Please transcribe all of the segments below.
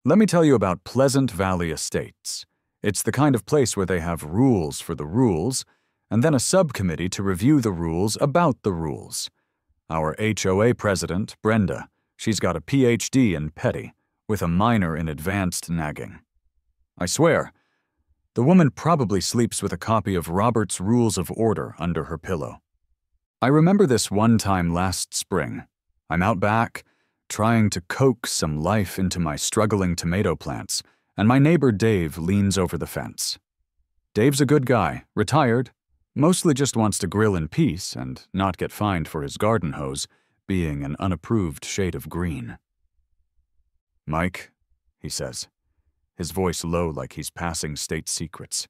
Let me tell you about Pleasant Valley Estates. It's the kind of place where they have rules for the rules, and then a subcommittee to review the rules about the rules. Our HOA president, Brenda, she's got a PhD in petty, with a minor in advanced nagging. I swear, the woman probably sleeps with a copy of Robert's Rules of Order under her pillow. I remember this one time last spring. I'm out back, trying to coax some life into my struggling tomato plants, and my neighbor Dave leans over the fence. Dave's a good guy, retired, mostly just wants to grill in peace and not get fined for his garden hose being an unapproved shade of green. "Mike," he says, his voice low like he's passing state secrets.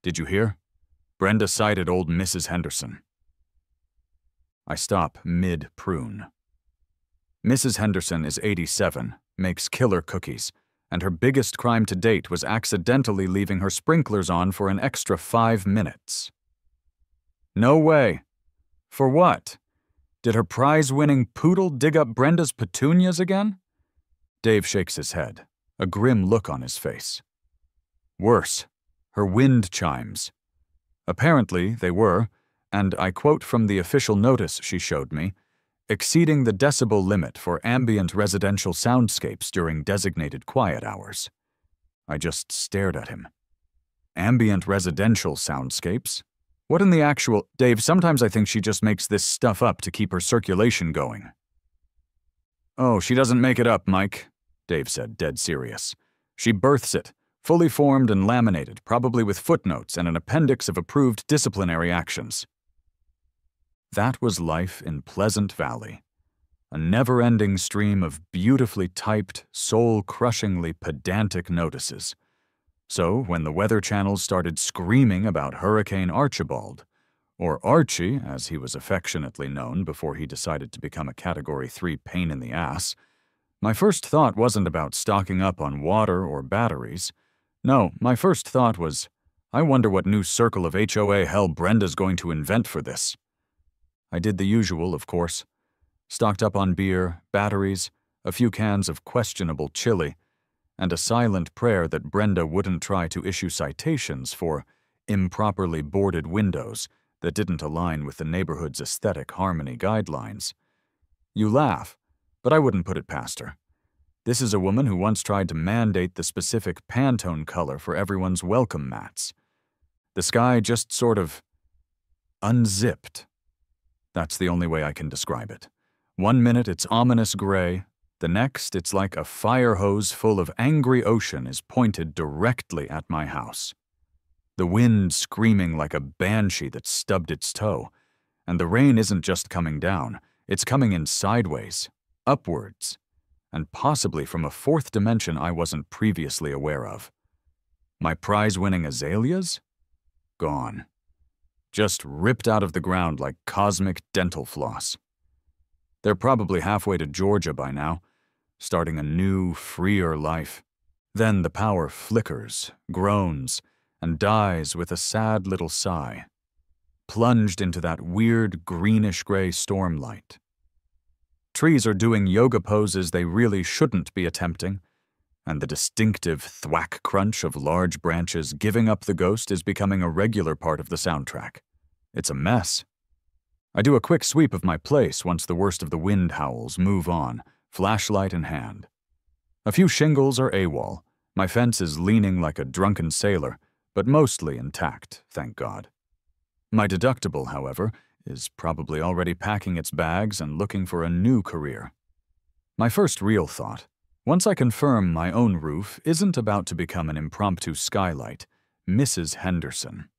"Did you hear? Brenda cited old Mrs. Henderson." I stop mid-prune. Mrs. Henderson is 87, makes killer cookies, and her biggest crime to date was accidentally leaving her sprinklers on for an extra 5 minutes. No way. For what? Did her prize-winning poodle dig up Brenda's petunias again? Dave shakes his head, a grim look on his face. Worse, her wind chimes. Apparently, they were, and I quote from the official notice she showed me, exceeding the decibel limit for ambient residential soundscapes during designated quiet hours. I just stared at him. Ambient residential soundscapes? What in the actual— Dave, sometimes I think she just makes this stuff up to keep her circulation going. "Oh, she doesn't make it up, Mike," Dave said, dead serious. "She births it, fully formed and laminated, probably with footnotes and an appendix of approved disciplinary actions." That was life in Pleasant Valley. A never-ending stream of beautifully typed, soul-crushingly pedantic notices. So, when the Weather Channel started screaming about Hurricane Archibald, or Archie, as he was affectionately known before he decided to become a Category 3 pain in the ass, my first thought wasn't about stocking up on water or batteries. No, my first thought was, I wonder what new circle of HOA hell Brenda's going to invent for this. I did the usual, of course. Stocked up on beer, batteries, a few cans of questionable chili, and a silent prayer that Brenda wouldn't try to issue citations for improperly boarded windows that didn't align with the neighborhood's aesthetic harmony guidelines. You laugh, but I wouldn't put it past her. This is a woman who once tried to mandate the specific Pantone color for everyone's welcome mats. The sky just sort of unzipped. That's the only way I can describe it. One minute it's ominous gray, the next it's like a fire hose full of angry ocean is pointed directly at my house. The wind screaming like a banshee that stubbed its toe, and the rain isn't just coming down, it's coming in sideways, upwards, and possibly from a fourth dimension I wasn't previously aware of. My prize-winning azaleas? Gone. Just ripped out of the ground like cosmic dental floss. They're probably halfway to Georgia by now, starting a new, freer life. Then the power flickers, groans, and dies with a sad little sigh, plunged into that weird greenish-gray stormlight. Trees are doing yoga poses they really shouldn't be attempting, and the distinctive thwack crunch of large branches giving up the ghost is becoming a regular part of the soundtrack. It's a mess. I do a quick sweep of my place once the worst of the wind howls move on, flashlight in hand. A few shingles are AWOL. My fence is leaning like a drunken sailor, but mostly intact, thank God. My deductible, however, is probably already packing its bags and looking for a new career. My first real thought, once I confirm my own roof isn't about to become an impromptu skylight, Mrs. Henderson.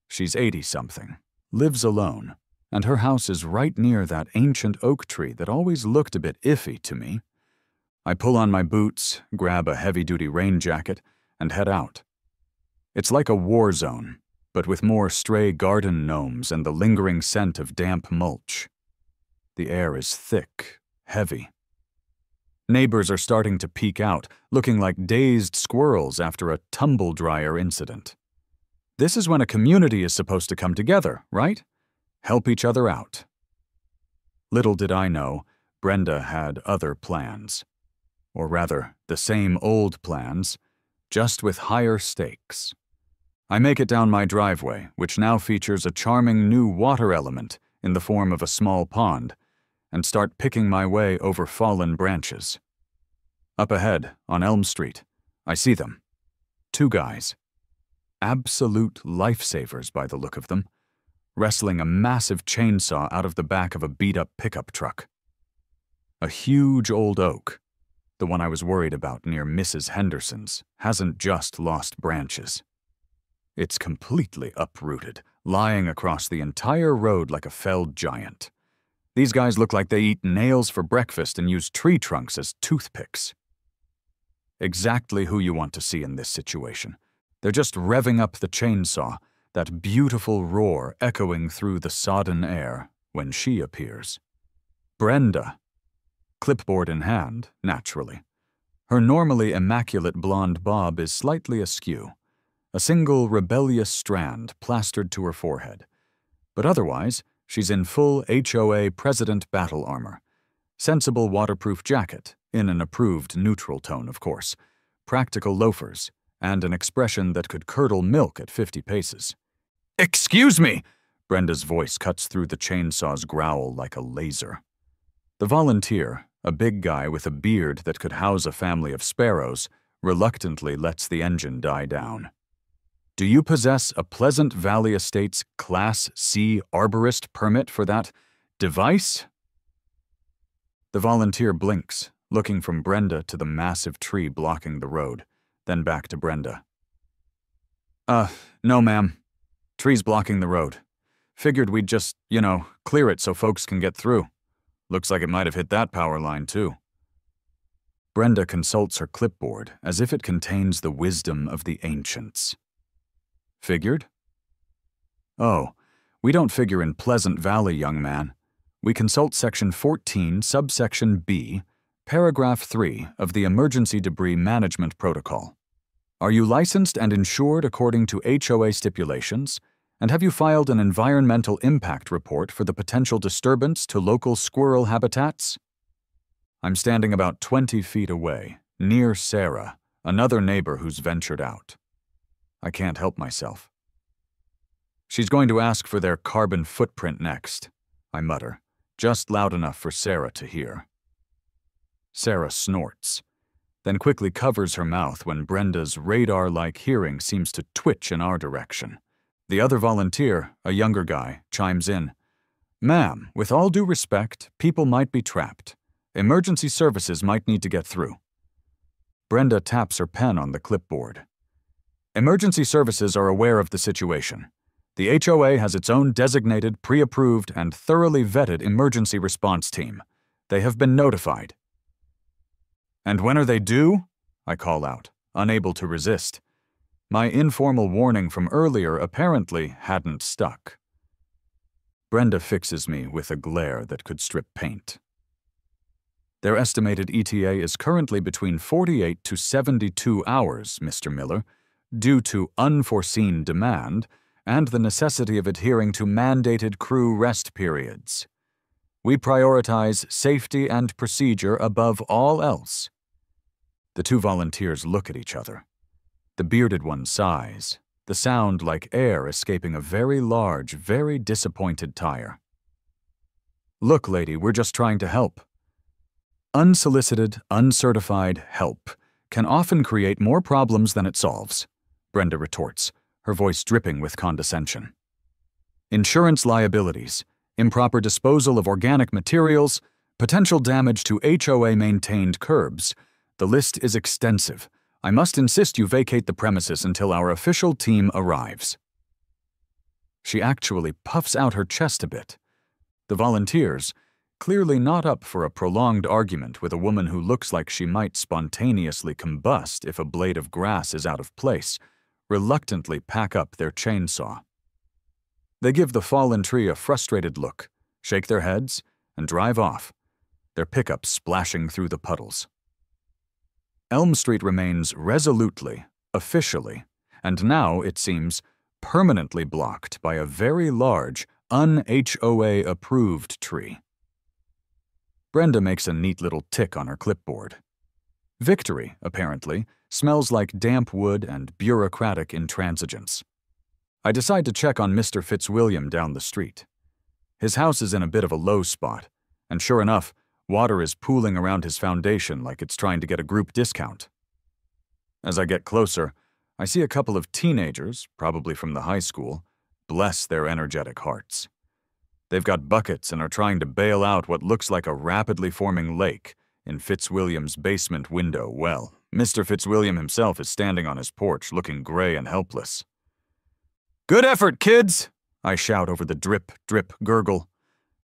She's 80-something, lives alone, and her house is right near that ancient oak tree that always looked a bit iffy to me. I pull on my boots, grab a heavy-duty rain jacket, and head out. It's like a war zone, but with more stray garden gnomes and the lingering scent of damp mulch. The air is thick, heavy. Neighbors are starting to peek out, looking like dazed squirrels after a tumble dryer incident. This is when a community is supposed to come together, right? Help each other out. Little did I know, Brenda had other plans. Or rather, the same old plans, just with higher stakes. I make it down my driveway, which now features a charming new water element in the form of a small pond, and start picking my way over fallen branches. Up ahead, on Elm Street, I see them. 2 guys. Absolute lifesavers by the look of them, wrestling a massive chainsaw out of the back of a beat-up pickup truck. A huge old oak, the one I was worried about near Mrs. Henderson's, hasn't just lost branches. It's completely uprooted, lying across the entire road like a felled giant. These guys look like they eat nails for breakfast and use tree trunks as toothpicks. Exactly who you want to see in this situation. They're just revving up the chainsaw, that beautiful roar echoing through the sodden air when she appears. Brenda. Clipboard in hand, naturally. Her normally immaculate blonde bob is slightly askew, a single rebellious strand plastered to her forehead. But otherwise, she's in full HOA President battle armor. Sensible waterproof jacket, in an approved neutral tone, of course, practical loafers, and an expression that could curdle milk at 50 paces. "Excuse me!" Brenda's voice cuts through the chainsaw's growl like a laser. The volunteer, a big guy with a beard that could house a family of sparrows, reluctantly lets the engine die down. "Do you possess a Pleasant Valley Estates Class C arborist permit for that device?" The volunteer blinks, looking from Brenda to the massive tree blocking the road, then back to Brenda. No, ma'am. Tree's blocking the road. Figured we'd just, clear it so folks can get through. Looks like it might have hit that power line, too." Brenda consults her clipboard as if it contains the wisdom of the ancients. "Figured?" "Oh, we don't figure in Pleasant Valley, young man. We consult Section 14, subsection B, Paragraph 3 of the Emergency Debris Management Protocol. Are you licensed and insured according to HOA stipulations, and have you filed an environmental impact report for the potential disturbance to local squirrel habitats?" I'm standing about 20 feet away, near Sarah, another neighbor who's ventured out. I can't help myself. "She's going to ask for their carbon footprint next," I mutter, just loud enough for Sarah to hear. Sarah snorts, then quickly covers her mouth when Brenda's radar-like hearing seems to twitch in our direction. The other volunteer, a younger guy, chimes in. "Ma'am, with all due respect, people might be trapped. Emergency services might need to get through." Brenda taps her pen on the clipboard. "Emergency services are aware of the situation. The HOA has its own designated, pre-approved, and thoroughly vetted emergency response team. They have been notified." "And when are they due?" I call out, unable to resist. My informal warning from earlier apparently hadn't stuck. Brenda fixes me with a glare that could strip paint. "Their estimated ETA is currently between 48 to 72 hours, Mr. Miller, due to unforeseen demand and the necessity of adhering to mandated crew rest periods. We prioritize safety and procedure above all else." The 2 volunteers look at each other. The bearded one sighs, the sound like air escaping a very large, very disappointed tire. "Look, lady, we're just trying to help." Unsolicited, uncertified help can often create more problems than it solves, Brenda retorts, her voice dripping with condescension. "Insurance liabilities, improper disposal of organic materials, potential damage to HOA-maintained curbs. The list is extensive. I must insist you vacate the premises until our official team arrives." She actually puffs out her chest a bit. The volunteers, clearly not up for a prolonged argument with a woman who looks like she might spontaneously combust if a blade of grass is out of place, reluctantly pack up their chainsaw. They give the fallen tree a frustrated look, shake their heads, and drive off, their pickup splashing through the puddles. Elm Street remains resolutely, officially, and now, it seems, permanently blocked by a very large, un-HOA-approved tree. Brenda makes a neat little tick on her clipboard. Victory, apparently, smells like damp wood and bureaucratic intransigence. I decide to check on Mr. Fitzwilliam down the street. His house is in a bit of a low spot, and sure enough, water is pooling around his foundation like it's trying to get a group discount. As I get closer, I see a couple of teenagers, probably from the high school, bless their energetic hearts. They've got buckets and are trying to bail out what looks like a rapidly forming lake in Fitzwilliam's basement window well. Mr. Fitzwilliam himself is standing on his porch, looking gray and helpless. "Good effort, kids!" I shout over the drip, drip gurgle.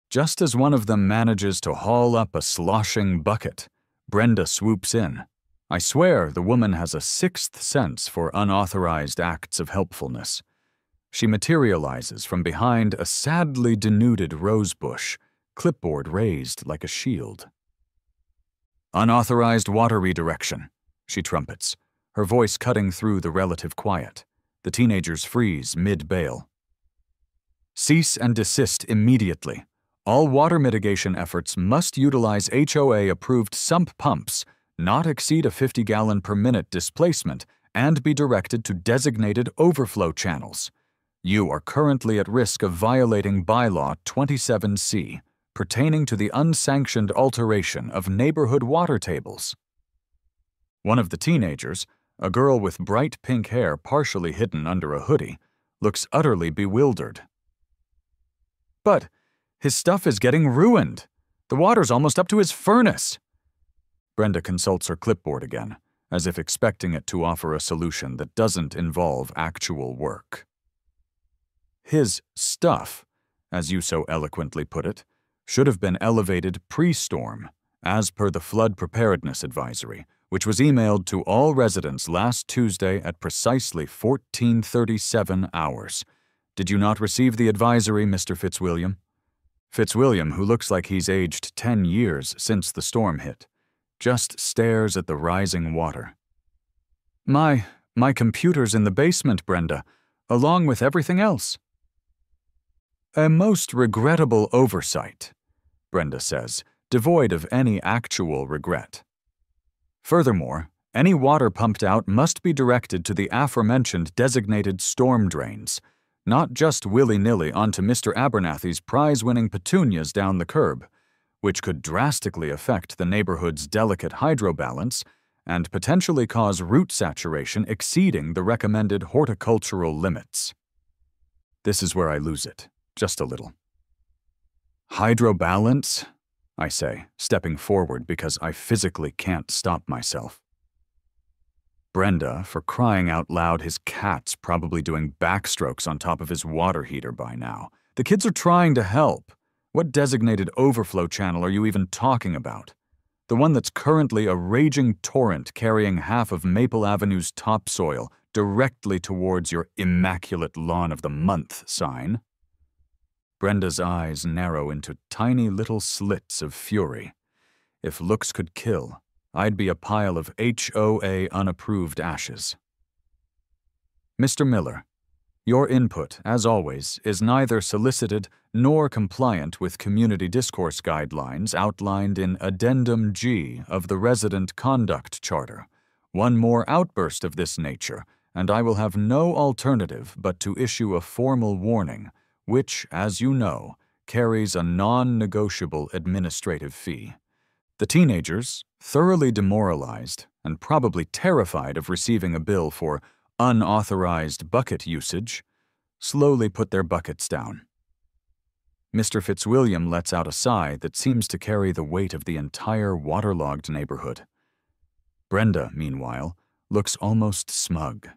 Just as one of them manages to haul up a sloshing bucket, Brenda swoops in. I swear the woman has a sixth sense for unauthorized acts of helpfulness. She materializes from behind a sadly denuded rose bush, clipboard raised like a shield. "Unauthorized water redirection," she trumpets, her voice cutting through the relative quiet. The teenagers freeze mid-bail. "Cease and desist immediately. All water mitigation efforts must utilize HOA-approved sump pumps, not exceed a 50-gallon-per-minute displacement, and be directed to designated overflow channels. You are currently at risk of violating Bylaw 27C, pertaining to the unsanctioned alteration of neighborhood water tables." One of the teenagers, a girl with bright pink hair partially hidden under a hoodie, looks utterly bewildered. "But his stuff is getting ruined. The water's almost up to his furnace." Brenda consults her clipboard again, as if expecting it to offer a solution that doesn't involve actual work. "His stuff, as you so eloquently put it, should have been elevated pre-storm, as per the flood preparedness advisory, which was emailed to all residents last Tuesday at precisely 14:37 hours. Did you not receive the advisory, Mr. Fitzwilliam?" Fitzwilliam, who looks like he's aged 10 years since the storm hit, just stares at the rising water. My computer's in the basement, Brenda, along with everything else." "A most regrettable oversight," Brenda says, devoid of any actual regret. "Furthermore, any water pumped out must be directed to the aforementioned designated storm drains, not just willy-nilly onto Mr. Abernathy's prize-winning petunias down the curb, which could drastically affect the neighborhood's delicate hydrobalance and potentially cause root saturation exceeding the recommended horticultural limits." This is where I lose it, just a little. "Hydrobalance?" I say, stepping forward because I physically can't stop myself. Brenda, for crying out loud, his cat's probably doing backstrokes on top of his water heater by now. The kids are trying to help. What designated overflow channel are you even talking about? The one that's currently a raging torrent carrying half of Maple Avenue's topsoil directly towards your Immaculate Lawn of the Month sign? Brenda's eyes narrow into tiny little slits of fury. If looks could kill, I'd be a pile of HOA unapproved ashes. "Mr. Miller, your input, as always, is neither solicited nor compliant with community discourse guidelines outlined in Addendum G of the Resident Conduct Charter. One more outburst of this nature, and I will have no alternative but to issue a formal warning, which, as you know, carries a non-negotiable administrative fee." The teenagers, thoroughly demoralized and probably terrified of receiving a bill for unauthorized bucket usage, slowly put their buckets down. Mr. Fitzwilliam lets out a sigh that seems to carry the weight of the entire waterlogged neighborhood. Brenda, meanwhile, looks almost smug.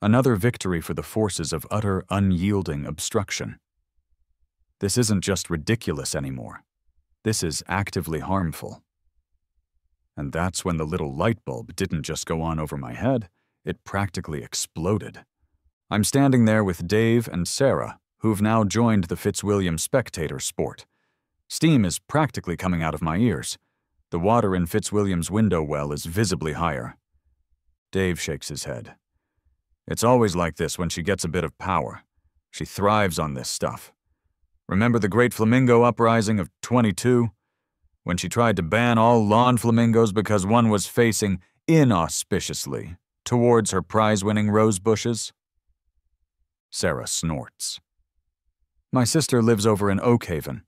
Another victory for the forces of utter, unyielding obstruction. This isn't just ridiculous anymore. This is actively harmful. And that's when the little light bulb didn't just go on over my head, it practically exploded. I'm standing there with Dave and Sarah, who've now joined the Fitzwilliam spectator sport. Steam is practically coming out of my ears. The water in Fitzwilliam's window well is visibly higher. Dave shakes his head. "It's always like this when she gets a bit of power. She thrives on this stuff. Remember the Great Flamingo Uprising of '22? when she tried to ban all lawn flamingos because one was facing inauspiciously towards her prize-winning rose bushes? Sarah snorts. My sister lives over in Oak Haven.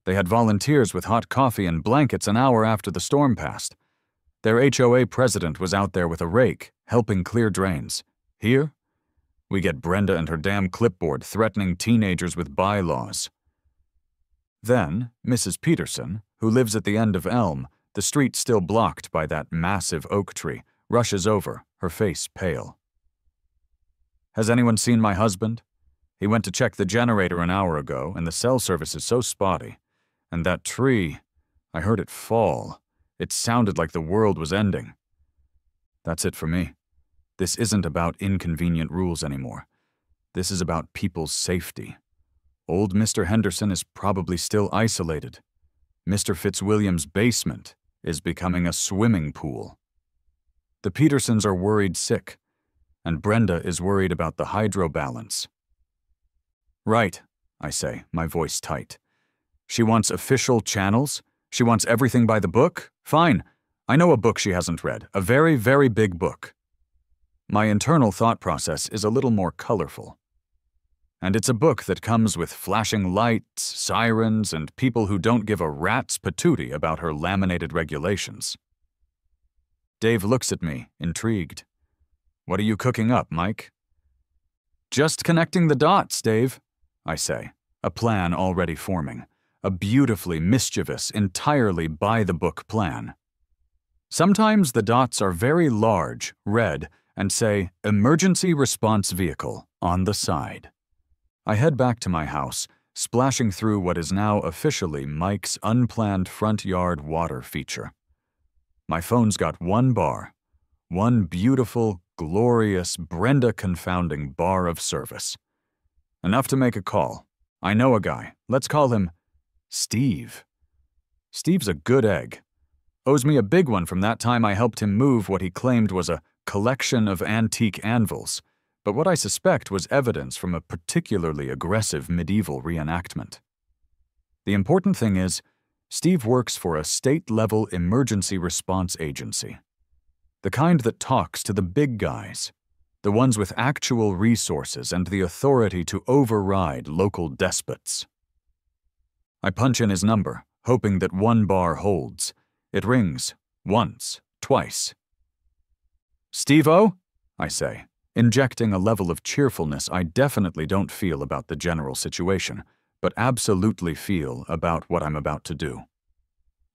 They had volunteers with hot coffee and blankets an hour after the storm passed. Their HOA president was out there with a rake, helping clear drains. Here, we get Brenda and her damn clipboard threatening teenagers with bylaws. Then, Mrs. Peterson, who lives at the end of Elm, the street still blocked by that massive oak tree, rushes over, her face pale. Has anyone seen my husband? He went to check the generator an hour ago, and the cell service is so spotty. And that tree, I heard it fall. It sounded like the world was ending. That's it for me. This isn't about inconvenient rules anymore. This is about people's safety. Old Mr. Henderson is probably still isolated. Mr. Fitzwilliam's basement is becoming a swimming pool. The Petersons are worried sick, and Brenda is worried about the hydro balance. Right, I say, my voice tight. She wants official channels? She wants everything by the book? Fine. I know a book she hasn't read, a very, very big book. My internal thought process is a little more colorful. And it's a book that comes with flashing lights, sirens, and people who don't give a rat's patootie about her laminated regulations. Dave looks at me, intrigued. What are you cooking up, Mike? Just connecting the dots, Dave, I say, a plan already forming. A beautifully mischievous, entirely by-the-book plan. Sometimes the dots are very large, red, and say, Emergency Response Vehicle, on the side. I head back to my house, splashing through what is now officially Mike's unplanned front yard water feature. My phone's got one bar, one beautiful, glorious, Brenda-confounding bar of service. Enough to make a call. I know a guy. Let's call him Steve. Steve's a good egg. Owes me a big one from that time I helped him move what he claimed was a collection of antique anvils, but what I suspect was evidence from a particularly aggressive medieval reenactment. The important thing is, Steve works for a state-level emergency response agency. The kind that talks to the big guys, the ones with actual resources and the authority to override local despots. I punch in his number, hoping that one bar holds. It rings, once, twice. "Steve-o?" I say, injecting a level of cheerfulness I definitely don't feel about the general situation, but absolutely feel about what I'm about to do.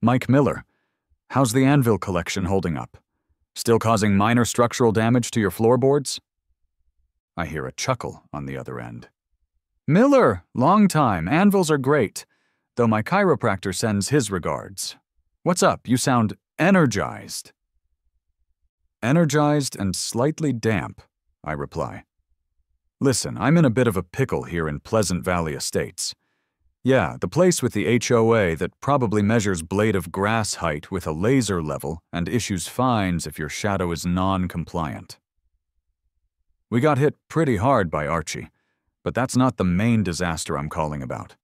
"Mike Miller, how's the anvil collection holding up? Still causing minor structural damage to your floorboards?" I hear a chuckle on the other end. "Miller, long time. Anvils are great, though my chiropractor sends his regards. What's up? You sound energized." "Energized and slightly damp," I reply. "Listen, I'm in a bit of a pickle here in Pleasant Valley Estates. Yeah, the place with the HOA that probably measures blade of grass height with a laser level and issues fines if your shadow is non-compliant. We got hit pretty hard by Archie, but that's not the main disaster I'm calling about.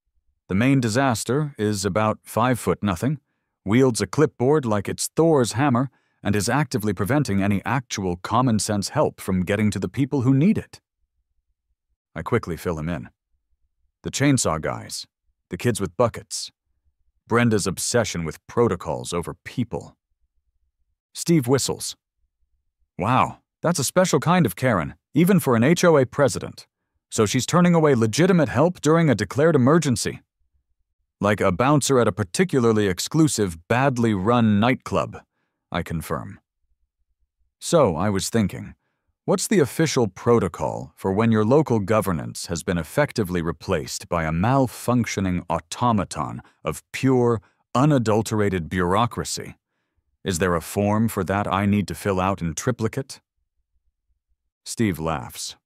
The main disaster is about 5'0", wields a clipboard like it's Thor's hammer, and is actively preventing any actual common-sense help from getting to the people who need it." I quickly fill him in. The chainsaw guys, the kids with buckets, Brenda's obsession with protocols over people. Steve whistles. "Wow, that's a special kind of Karen, even for an HOA president. So she's turning away legitimate help during a declared emergency. Like a bouncer at a particularly exclusive, badly run nightclub," I confirm. "So, I was thinking, what's the official protocol for when your local governance has been effectively replaced by a malfunctioning automaton of pure, unadulterated bureaucracy? Is there a form for that I need to fill out in triplicate?" Steve laughs.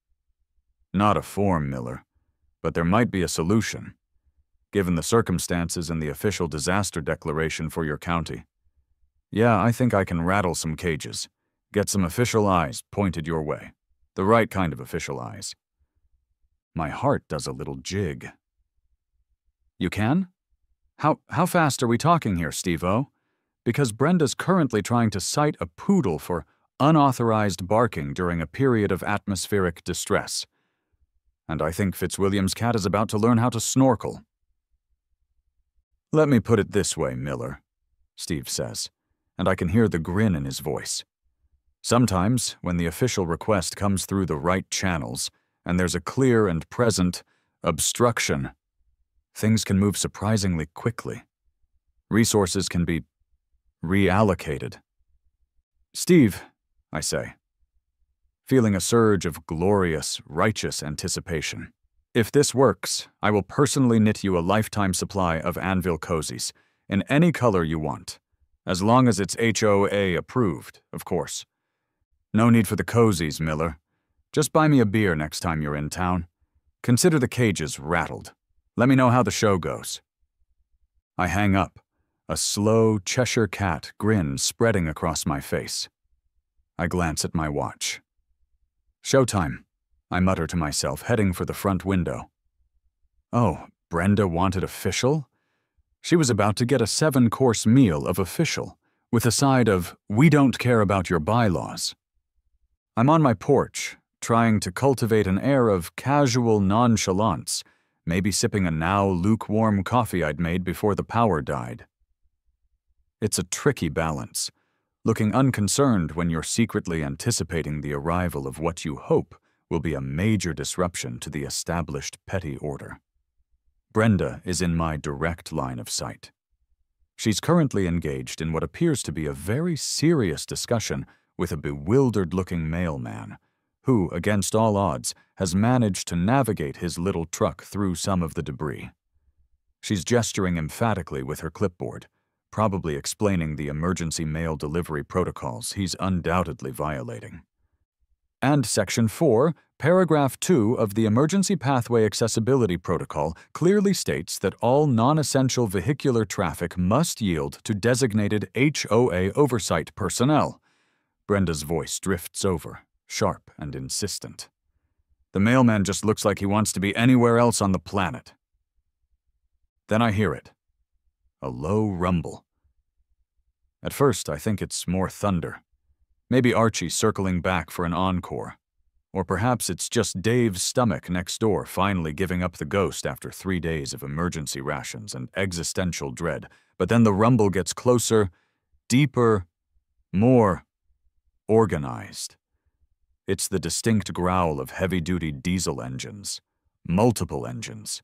"Not a form, Miller, but there might be a solution, given the circumstances in the official disaster declaration for your county. Yeah, I think I can rattle some cages, get some official eyes pointed your way. The right kind of official eyes." My heart does a little jig. "You can? How fast are we talking here, Steve-O? Because Brenda's currently trying to cite a poodle for unauthorized barking during a period of atmospheric distress. And I think Fitzwilliam's cat is about to learn how to snorkel. Let me put it this way, Miller, Steve says, and I can hear the grin in his voice. Sometimes, when the official request comes through the right channels, and there's a clear and present obstruction, things can move surprisingly quickly. Resources can be reallocated. Steve, I say, feeling a surge of glorious, righteous anticipation. If this works, I will personally knit you a lifetime supply of anvil cozies, in any color you want, as long as it's HOA approved, of course. No need for the cozies, Miller. Just buy me a beer next time you're in town. Consider the cages rattled. Let me know how the show goes. I hang up, a slow Cheshire cat grin spreading across my face. I glance at my watch. Showtime, I mutter to myself, heading for the front window. Oh, Brenda wanted official? She was about to get a 7-course meal of official, with a side of, we don't care about your bylaws. I'm on my porch, trying to cultivate an air of casual nonchalance, maybe sipping a now lukewarm coffee I'd made before the power died. It's a tricky balance, looking unconcerned when you're secretly anticipating the arrival of what you hope will be a major disruption to the established petty order. Brenda is in my direct line of sight. She's currently engaged in what appears to be a very serious discussion with a bewildered-looking mailman, who, against all odds, has managed to navigate his little truck through some of the debris. She's gesturing emphatically with her clipboard, probably explaining the emergency mail delivery protocols he's undoubtedly violating. And Section 4, Paragraph 2 of the Emergency Pathway Accessibility Protocol clearly states that all non-essential vehicular traffic must yield to designated HOA oversight personnel. Brenda's voice drifts over, sharp and insistent. The mailman just looks like he wants to be anywhere else on the planet. Then I hear it. A low rumble. At first, I think it's more thunder. Maybe Archie circling back for an encore. Or perhaps it's just Dave's stomach next door finally giving up the ghost after 3 days of emergency rations and existential dread. But then the rumble gets closer, deeper, more organized. It's the distinct growl of heavy-duty diesel engines. Multiple engines.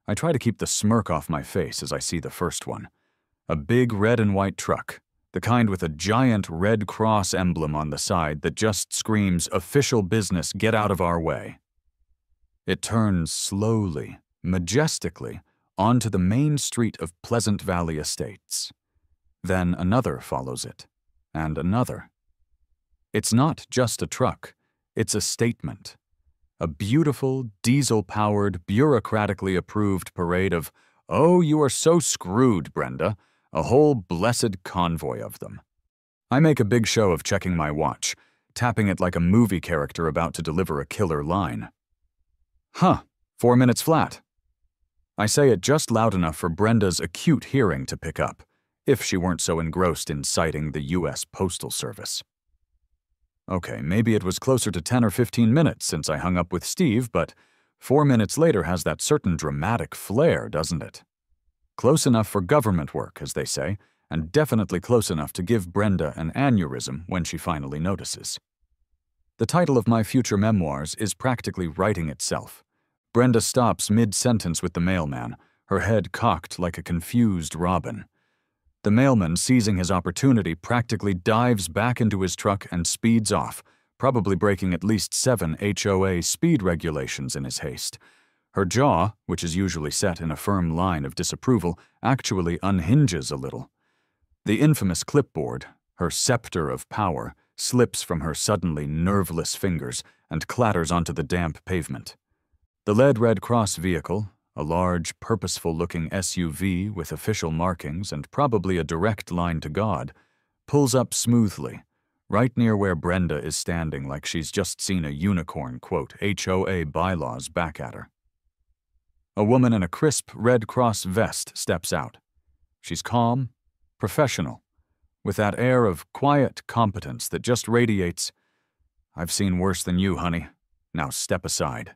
I try to keep the smirk off my face as I see the first one. A big red and white truck, the kind with a giant Red Cross emblem on the side that just screams, "Official business, get out of our way." It turns slowly, majestically, onto the main street of Pleasant Valley Estates. Then another follows it, and another. It's not just a truck, it's a statement. A beautiful, diesel-powered, bureaucratically approved parade of, "Oh, you are so screwed, Brenda," a whole blessed convoy of them. I make a big show of checking my watch, tapping it like a movie character about to deliver a killer line. 4 minutes flat. I say it just loud enough for Brenda's acute hearing to pick up, if she weren't so engrossed in citing the U.S. Postal Service. Okay, maybe it was closer to 10 or 15 minutes since I hung up with Steve, but 4 minutes later has that certain dramatic flair, doesn't it? Close enough for government work, as they say, and definitely close enough to give Brenda an aneurysm when she finally notices. The title of my future memoirs is practically writing itself. Brenda stops mid-sentence with the mailman, her head cocked like a confused robin. The mailman, seizing his opportunity, practically dives back into his truck and speeds off, probably breaking at least 7 HOA speed regulations in his haste. Her jaw, which is usually set in a firm line of disapproval, actually unhinges a little. The infamous clipboard, her scepter of power, slips from her suddenly nerveless fingers and clatters onto the damp pavement. The lead Red Cross vehicle, a large, purposeful-looking SUV with official markings and probably a direct line to God, pulls up smoothly, right near where Brenda is standing like she's just seen a unicorn quote HOA bylaws back at her. A woman in a crisp Red Cross vest steps out. She's calm, professional, with that air of quiet competence that just radiates, "I've seen worse than you, honey. Now step aside."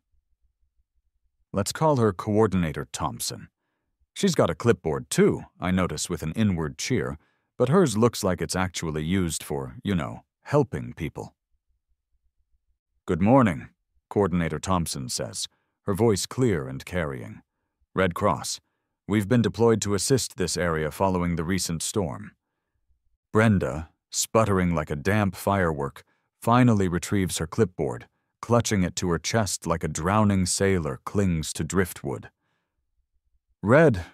Let's call her Coordinator Thompson. She's got a clipboard too, I notice with an inward cheer, but hers looks like it's actually used for, helping people. "Good morning," Coordinator Thompson says, her voice clear and carrying. "Red Cross. We've been deployed to assist this area following the recent storm." Brenda, sputtering like a damp firework, finally retrieves her clipboard, clutching it to her chest like a drowning sailor clings to driftwood. Red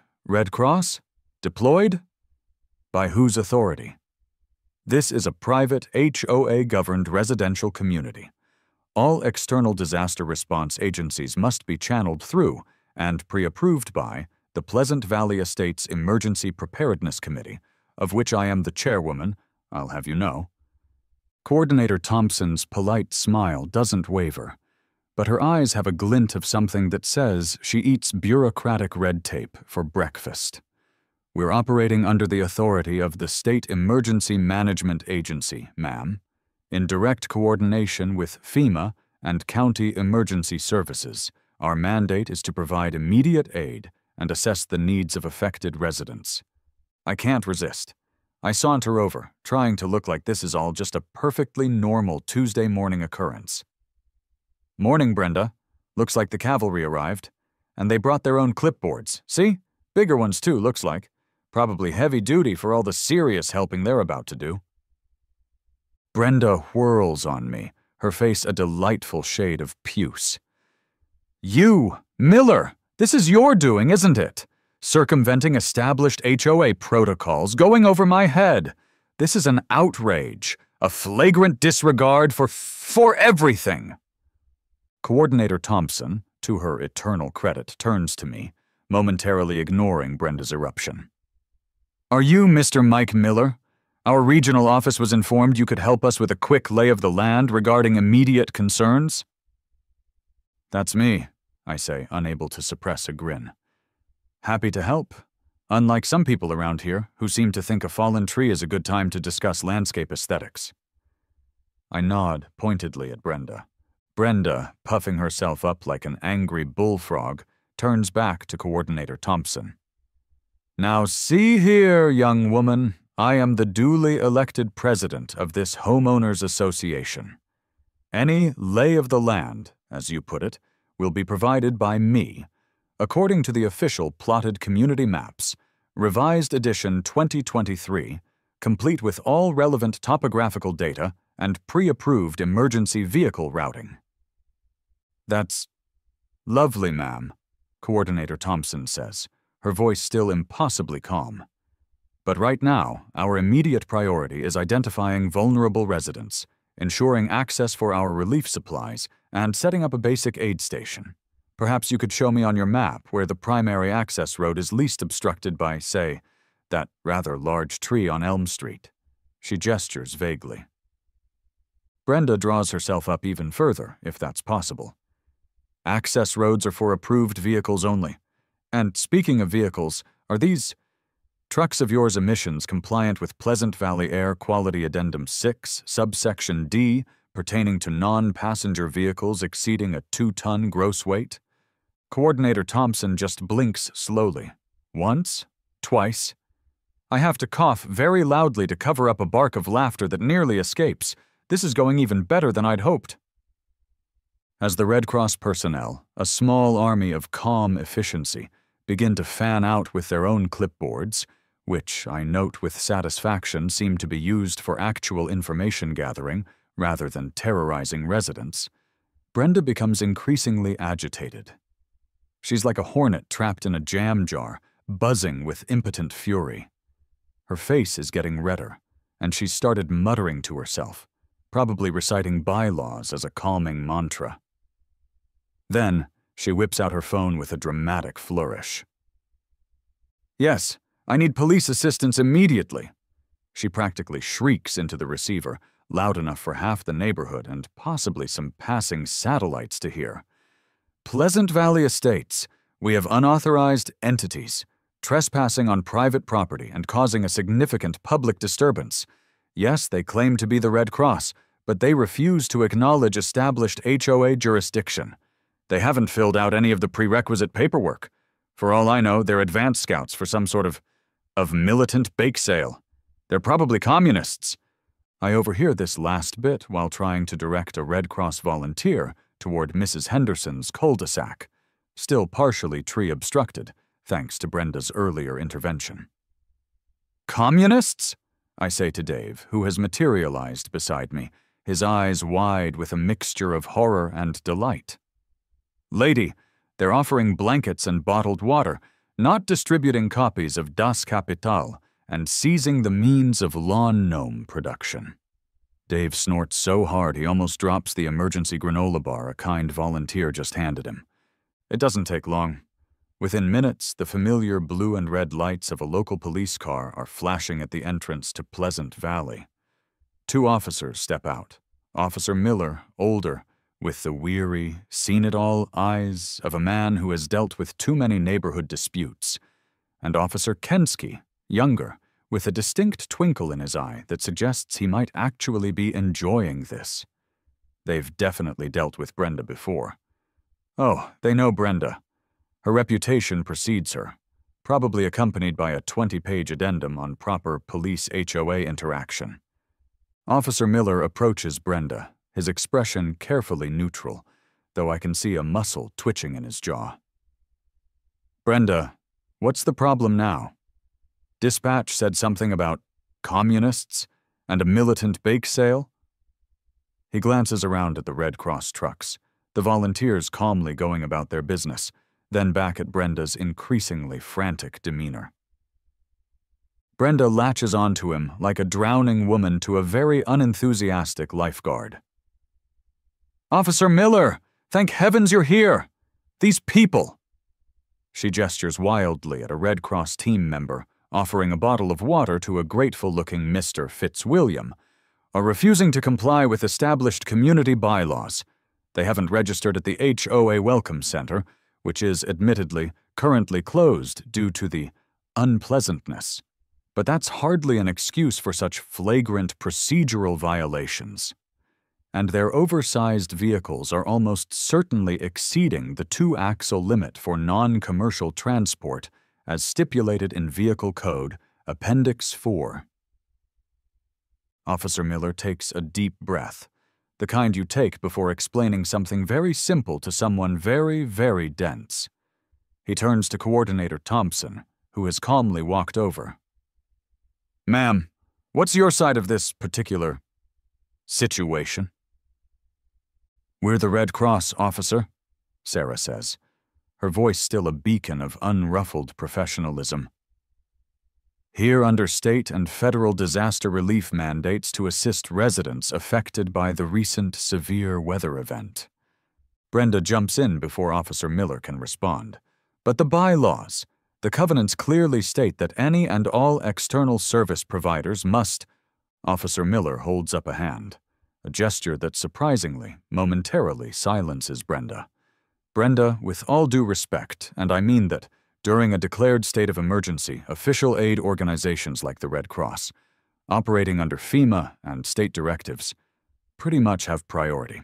Cross? Deployed? By whose authority? This is a private HOA-governed residential community. All external disaster response agencies must be channeled through and pre-approved by the Pleasant Valley Estates Emergency Preparedness Committee, of which I am the chairwoman, I'll have you know. Coordinator Thompson's polite smile doesn't waver, but her eyes have a glint of something that says she eats bureaucratic red tape for breakfast. "We're operating under the authority of the State Emergency Management Agency, ma'am, in direct coordination with FEMA and County Emergency Services. Our mandate is to provide immediate aid and assess the needs of affected residents." I can't resist. I saunter over, trying to look like this is all just a perfectly normal Tuesday morning occurrence. "Morning, Brenda. Looks like the cavalry arrived. And they brought their own clipboards. See? Bigger ones too, looks like. Probably heavy duty for all the serious helping they're about to do." Brenda whirls on me, her face a delightful shade of puce. "You, Miller, this is your doing, isn't it? Circumventing established HOA protocols, going over my head. This is an outrage, a flagrant disregard for everything." Coordinator Thompson, to her eternal credit, turns to me, momentarily ignoring Brenda's eruption. "Are you Mr. Mike Miller? Our regional office was informed you could help us with a quick lay of the land regarding immediate concerns." "That's me," I say, unable to suppress a grin. "Happy to help, unlike some people around here who seem to think a fallen tree is a good time to discuss landscape aesthetics." I nod pointedly at Brenda. Brenda, puffing herself up like an angry bullfrog, turns back to Coordinator Thompson. "Now see here, young woman, I am the duly elected president of this homeowners association. Any lay of the land, as you put it, will be provided by me, according to the official plotted community maps, revised edition 2023, complete with all relevant topographical data and pre-approved emergency vehicle routing." "That's lovely, ma'am," Coordinator Thompson says, her voice still impossibly calm. "But right now, our immediate priority is identifying vulnerable residents, ensuring access for our relief supplies, and setting up a basic aid station. Perhaps you could show me on your map where the primary access road is least obstructed by, say, that rather large tree on Elm Street." She gestures vaguely. Brenda draws herself up even further, if that's possible. "Access roads are for approved vehicles only. And speaking of vehicles, are these trucks of yours emissions compliant with Pleasant Valley Air Quality Addendum 6, subsection D, pertaining to non-passenger vehicles exceeding a 2-ton gross weight?" Coordinator Thompson just blinks slowly. Once, twice. I have to cough very loudly to cover up a bark of laughter that nearly escapes. This is going even better than I'd hoped. As the Red Cross personnel, a small army of calm efficiency, begin to fan out with their own clipboards, which I note with satisfaction seem to be used for actual information gathering rather than terrorizing residents, Brenda becomes increasingly agitated. She's like a hornet trapped in a jam jar, buzzing with impotent fury. Her face is getting redder, and she's started muttering to herself, probably reciting bylaws as a calming mantra. Then, she whips out her phone with a dramatic flourish. "Yes, I need police assistance immediately." She practically shrieks into the receiver, loud enough for half the neighborhood and possibly some passing satellites to hear. "Pleasant Valley Estates. We have unauthorized entities trespassing on private property and causing a significant public disturbance. Yes, they claim to be the Red Cross, but they refuse to acknowledge established HOA jurisdiction. They haven't filled out any of the prerequisite paperwork. For all I know, they're advance scouts for some sort of militant bake sale. They're probably communists. I overhear this last bit while trying to direct a Red Cross volunteer toward Mrs. Henderson's cul-de-sac, still partially tree-obstructed, thanks to Brenda's earlier intervention. Communists? I say to Dave, who has materialized beside me, his eyes wide with a mixture of horror and delight. Lady, they're offering blankets and bottled water, not distributing copies of Das Kapital, and seizing the means of lawn gnome production. Dave snorts so hard he almost drops the emergency granola bar a kind volunteer just handed him. It doesn't take long. Within minutes, the familiar blue and red lights of a local police car are flashing at the entrance to Pleasant Valley. 2 officers step out. Officer Miller, older, with the weary, seen-it-all eyes of a man who has dealt with too many neighborhood disputes, and Officer Kensky, younger, with a distinct twinkle in his eye that suggests he might actually be enjoying this. They've definitely dealt with Brenda before. Oh, they know Brenda. Her reputation precedes her, probably accompanied by a 20-page addendum on proper police HOA interaction. Officer Miller approaches Brenda, his expression carefully neutral, though I can see a muscle twitching in his jaw. Brenda, what's the problem now? Dispatch said something about communists and a militant bake sale? He glances around at the Red Cross trucks, the volunteers calmly going about their business, then back at Brenda's increasingly frantic demeanor. Brenda latches onto him like a drowning woman to a very unenthusiastic lifeguard. Officer Miller, thank heavens you're here! These people! She gestures wildly at a Red Cross team member, offering a bottle of water to a grateful-looking Mr. Fitzwilliam, are refusing to comply with established community bylaws. They haven't registered at the HOA Welcome Center, which is, admittedly, currently closed due to the unpleasantness. But that's hardly an excuse for such flagrant procedural violations. And their oversized vehicles are almost certainly exceeding the 2-axle limit for non-commercial transport as stipulated in Vehicle Code, Appendix 4. Officer Miller takes a deep breath, the kind you take before explaining something very simple to someone very, very dense. He turns to Coordinator Thompson, who has calmly walked over. Ma'am, what's your side of this particular situation? We're the Red Cross, officer, Sarah says, her voice still a beacon of unruffled professionalism. Here under state and federal disaster relief mandates to assist residents affected by the recent severe weather event. Brenda jumps in before Officer Miller can respond. But the bylaws, the covenants clearly state that any and all external service providers must. Officer Miller holds up a hand, a gesture that surprisingly, momentarily silences Brenda. Brenda, with all due respect, and I mean that, during a declared state of emergency, official aid organizations like the Red Cross, operating under FEMA and state directives, pretty much have priority.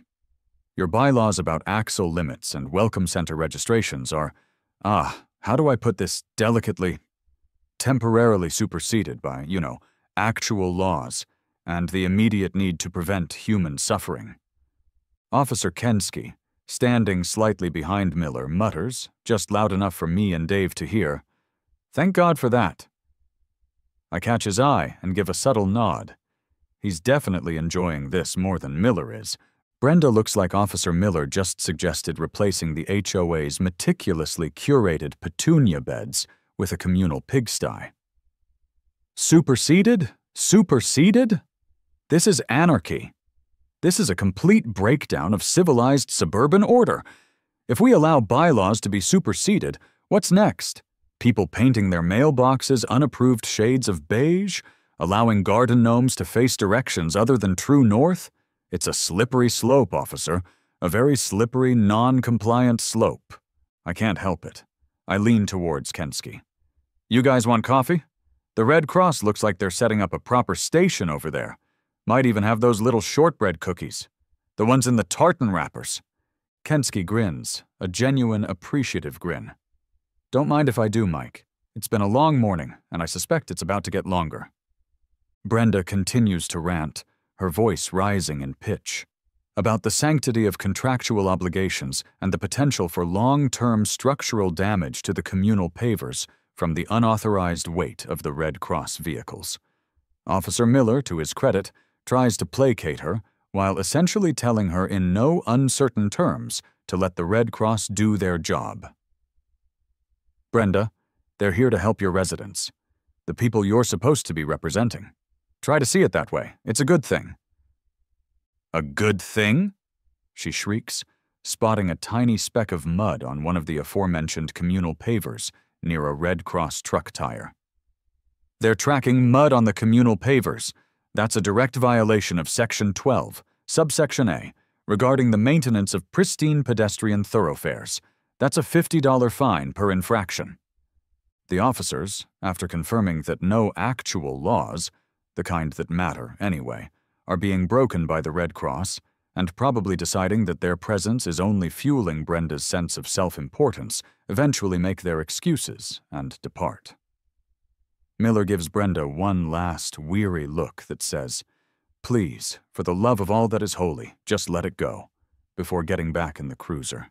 Your bylaws about axle limits and welcome center registrations are, how do I put this delicately, temporarily superseded by, actual laws and the immediate need to prevent human suffering. Officer Kensky, standing slightly behind Miller, mutters, just loud enough for me and Dave to hear, "Thank God for that." I catch his eye and give a subtle nod. He's definitely enjoying this more than Miller is. Brenda looks like Officer Miller just suggested replacing the HOA's meticulously curated petunia beds with a communal pigsty. Superseded? Superseded? This is anarchy. This is a complete breakdown of civilized suburban order. If we allow bylaws to be superseded, what's next? People painting their mailboxes unapproved shades of beige? Allowing garden gnomes to face directions other than true north? It's a slippery slope, officer. A very slippery, non-compliant slope. I can't help it. I lean towards Kensky. You guys want coffee? The Red Cross looks like they're setting up a proper station over there. Might even have those little shortbread cookies. The ones in the tartan wrappers. Kensky grins, a genuine appreciative grin. Don't mind if I do, Mike. It's been a long morning, and I suspect it's about to get longer. Brenda continues to rant, her voice rising in pitch, about the sanctity of contractual obligations and the potential for long-term structural damage to the communal pavers from the unauthorized weight of the Red Cross vehicles. Officer Miller, to his credit, tries to placate her while essentially telling her in no uncertain terms to let the Red Cross do their job. Brenda, they're here to help your residents, the people you're supposed to be representing. Try to see it that way. It's a good thing. A good thing? She shrieks, spotting a tiny speck of mud on one of the aforementioned communal pavers near a Red Cross truck tire. They're tracking mud on the communal pavers. That's a direct violation of Section 12, subsection A, regarding the maintenance of pristine pedestrian thoroughfares. That's a $50 fine per infraction. The officers, after confirming that no actual laws, the kind that matter anyway, are being broken by the Red Cross, and probably deciding that their presence is only fueling Brenda's sense of self-importance, eventually make their excuses and depart. Miller gives Brenda one last weary look that says, "Please, for the love of all that is holy, just let it go," before getting back in the cruiser.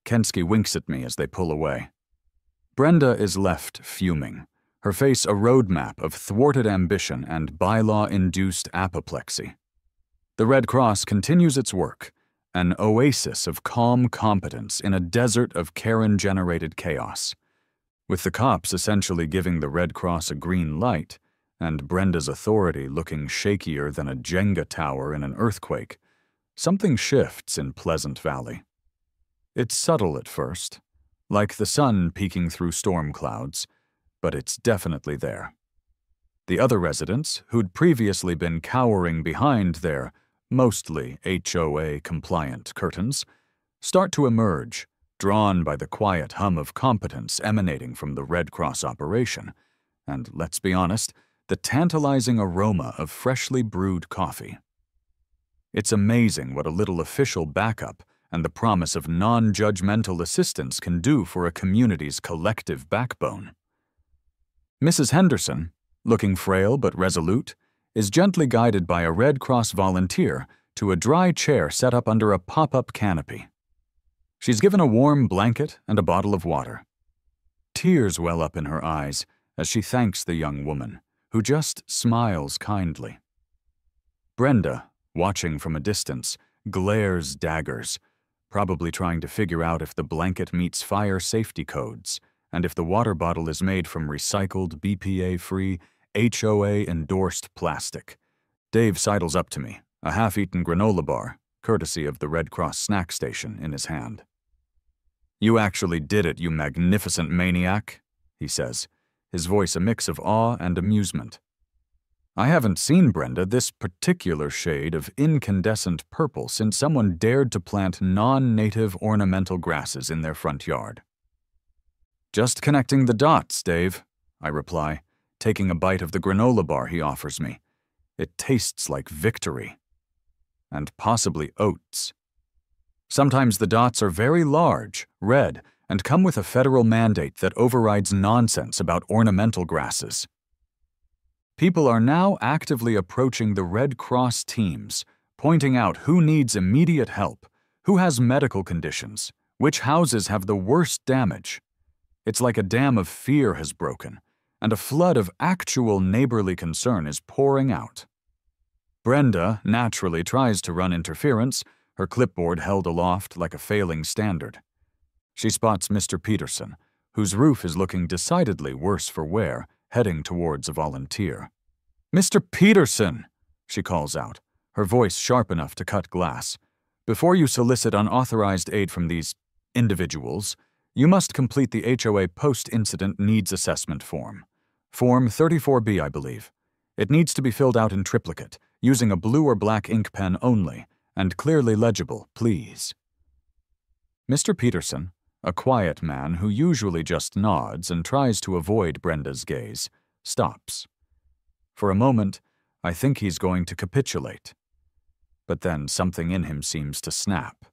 Kensky winks at me as they pull away. Brenda is left fuming, her face a roadmap of thwarted ambition and bylaw-induced apoplexy. The Red Cross continues its work, an oasis of calm competence in a desert of Karen-generated chaos. With the cops essentially giving the Red Cross a green light, and Brenda's authority looking shakier than a Jenga tower in an earthquake, something shifts in Pleasant Valley. It's subtle at first, like the sun peeking through storm clouds, but it's definitely there. The other residents, who'd previously been cowering behind their mostly HOA-compliant curtains, start to emerge, drawn by the quiet hum of competence emanating from the Red Cross operation, and, let's be honest, the tantalizing aroma of freshly brewed coffee. It's amazing what a little official backup and the promise of non-judgmental assistance can do for a community's collective backbone. Mrs. Henderson, looking frail but resolute, is gently guided by a Red Cross volunteer to a dry chair set up under a pop-up canopy. She's given a warm blanket and a bottle of water. Tears well up in her eyes as she thanks the young woman, who just smiles kindly. Brenda, watching from a distance, glares daggers, probably trying to figure out if the blanket meets fire safety codes and if the water bottle is made from recycled, BPA-free, HOA-endorsed plastic. Dave sidles up to me, a half-eaten granola bar, courtesy of the Red Cross snack station, in his hand. "You actually did it, you magnificent maniac," he says, his voice a mix of awe and amusement. I haven't seen Brenda this particular shade of incandescent purple since someone dared to plant non-native ornamental grasses in their front yard. "Just connecting the dots, Dave," I reply, taking a bite of the granola bar he offers me. It tastes like victory. And possibly oats. Sometimes the dots are very large, red, and come with a federal mandate that overrides nonsense about ornamental grasses. People are now actively approaching the Red Cross teams, pointing out who needs immediate help, who has medical conditions, which houses have the worst damage. It's like a dam of fear has broken, and a flood of actual neighborly concern is pouring out. Brenda naturally tries to run interference, her clipboard held aloft like a failing standard. She spots Mr. Peterson, whose roof is looking decidedly worse for wear, heading towards a volunteer. "Mr. Peterson," she calls out, her voice sharp enough to cut glass, "before you solicit unauthorized aid from these individuals, you must complete the HOA post-incident needs assessment form. Form 34B, I believe. It needs to be filled out in triplicate, using a blue or black ink pen only, and clearly legible, please." Mr. Peterson, a quiet man who usually just nods and tries to avoid Brenda's gaze, stops. For a moment, I think he's going to capitulate. But then something in him seems to snap.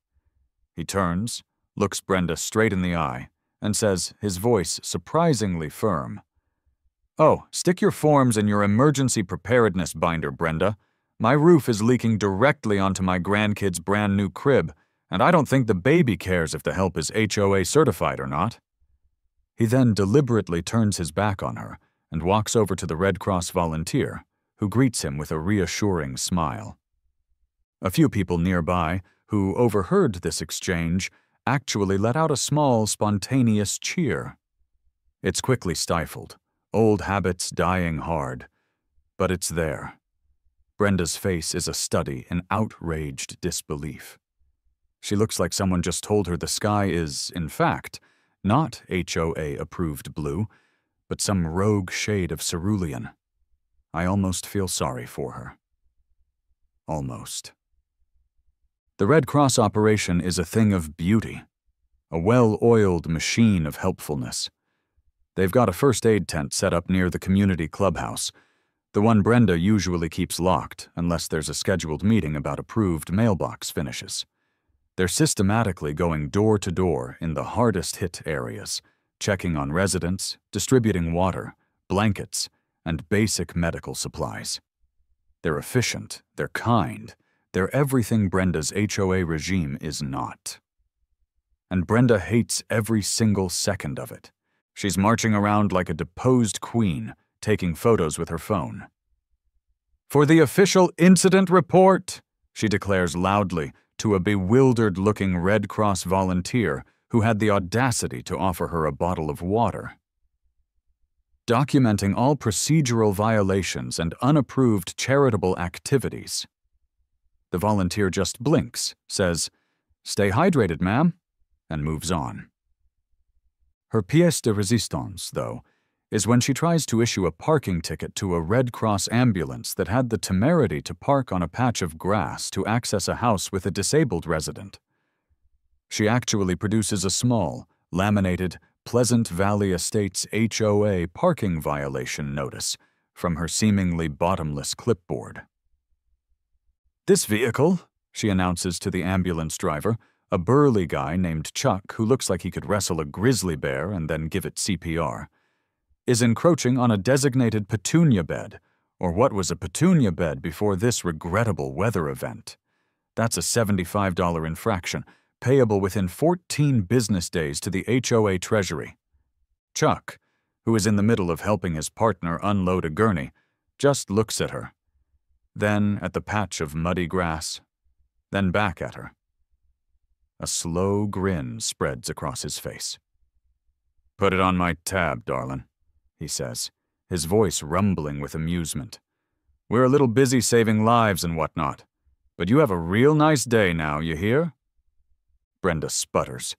He turns, looks Brenda straight in the eye, and says, his voice surprisingly firm, "Oh, stick your forms in your emergency preparedness binder, Brenda. My roof is leaking directly onto my grandkid's brand new crib, and I don't think the baby cares if the help is HOA certified or not." He then deliberately turns his back on her and walks over to the Red Cross volunteer, who greets him with a reassuring smile. A few people nearby, who overheard this exchange, actually let out a small, spontaneous cheer. It's quickly stifled, old habits dying hard, but it's there. Brenda's face is a study in outraged disbelief. She looks like someone just told her the sky is, in fact, not HOA-approved blue, but some rogue shade of cerulean. I almost feel sorry for her. Almost. The Red Cross operation is a thing of beauty, a well-oiled machine of helpfulness. They've got a first aid tent set up near the community clubhouse, the one Brenda usually keeps locked unless there's a scheduled meeting about approved mailbox finishes. They're systematically going door to door in the hardest-hit areas, checking on residents, distributing water, blankets, and basic medical supplies. They're efficient, they're kind, they're everything Brenda's HOA regime is not. And Brenda hates every single second of it. She's marching around like a deposed queen, taking photos with her phone. "For the official incident report," she declares loudly to a bewildered-looking Red Cross volunteer who had the audacity to offer her a bottle of water. Documenting all procedural violations and unapproved charitable activities. The volunteer just blinks, says, "Stay hydrated, ma'am," and moves on. Her pièce de résistance, though, is when she tries to issue a parking ticket to a Red Cross ambulance that had the temerity to park on a patch of grass to access a house with a disabled resident. She actually produces a small, laminated, Pleasant Valley Estates HOA parking violation notice from her seemingly bottomless clipboard. "This vehicle," she announces to the ambulance driver, a burly guy named Chuck who looks like he could wrestle a grizzly bear and then give it CPR, "is encroaching on a designated petunia bed, or what was a petunia bed before this regrettable weather event. That's a $75 infraction, payable within 14 business days to the HOA Treasury." Chuck, who is in the middle of helping his partner unload a gurney, just looks at her, then at the patch of muddy grass, then back at her. A slow grin spreads across his face. "Put it on my tab, darlin'," he says, his voice rumbling with amusement. "We're a little busy saving lives and whatnot, but you have a real nice day now, you hear?" Brenda sputters,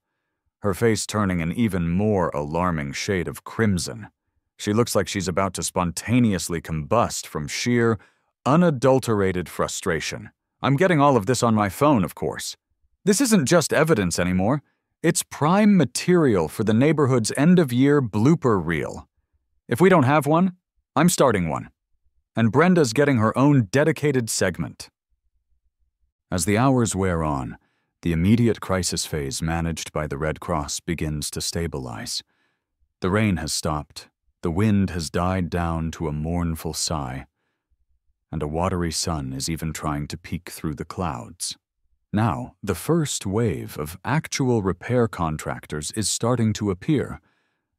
her face turning an even more alarming shade of crimson. She looks like she's about to spontaneously combust from sheer, unadulterated frustration. I'm getting all of this on my phone, of course. This isn't just evidence anymore. It's prime material for the neighborhood's end-of-year blooper reel. If we don't have one, I'm starting one. And Brenda's getting her own dedicated segment. As the hours wear on, the immediate crisis phase managed by the Red Cross begins to stabilize. The rain has stopped, the wind has died down to a mournful sigh, and a watery sun is even trying to peek through the clouds. Now, the first wave of actual repair contractors is starting to appear.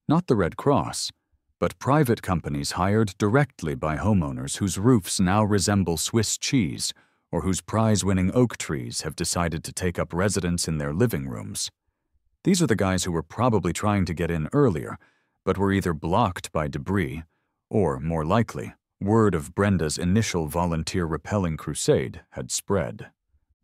Not the Red Cross, but private companies hired directly by homeowners whose roofs now resemble Swiss cheese, or whose prize-winning oak trees have decided to take up residence in their living rooms. These are the guys who were probably trying to get in earlier, but were either blocked by debris, or, more likely, word of Brenda's initial volunteer repelling crusade had spread.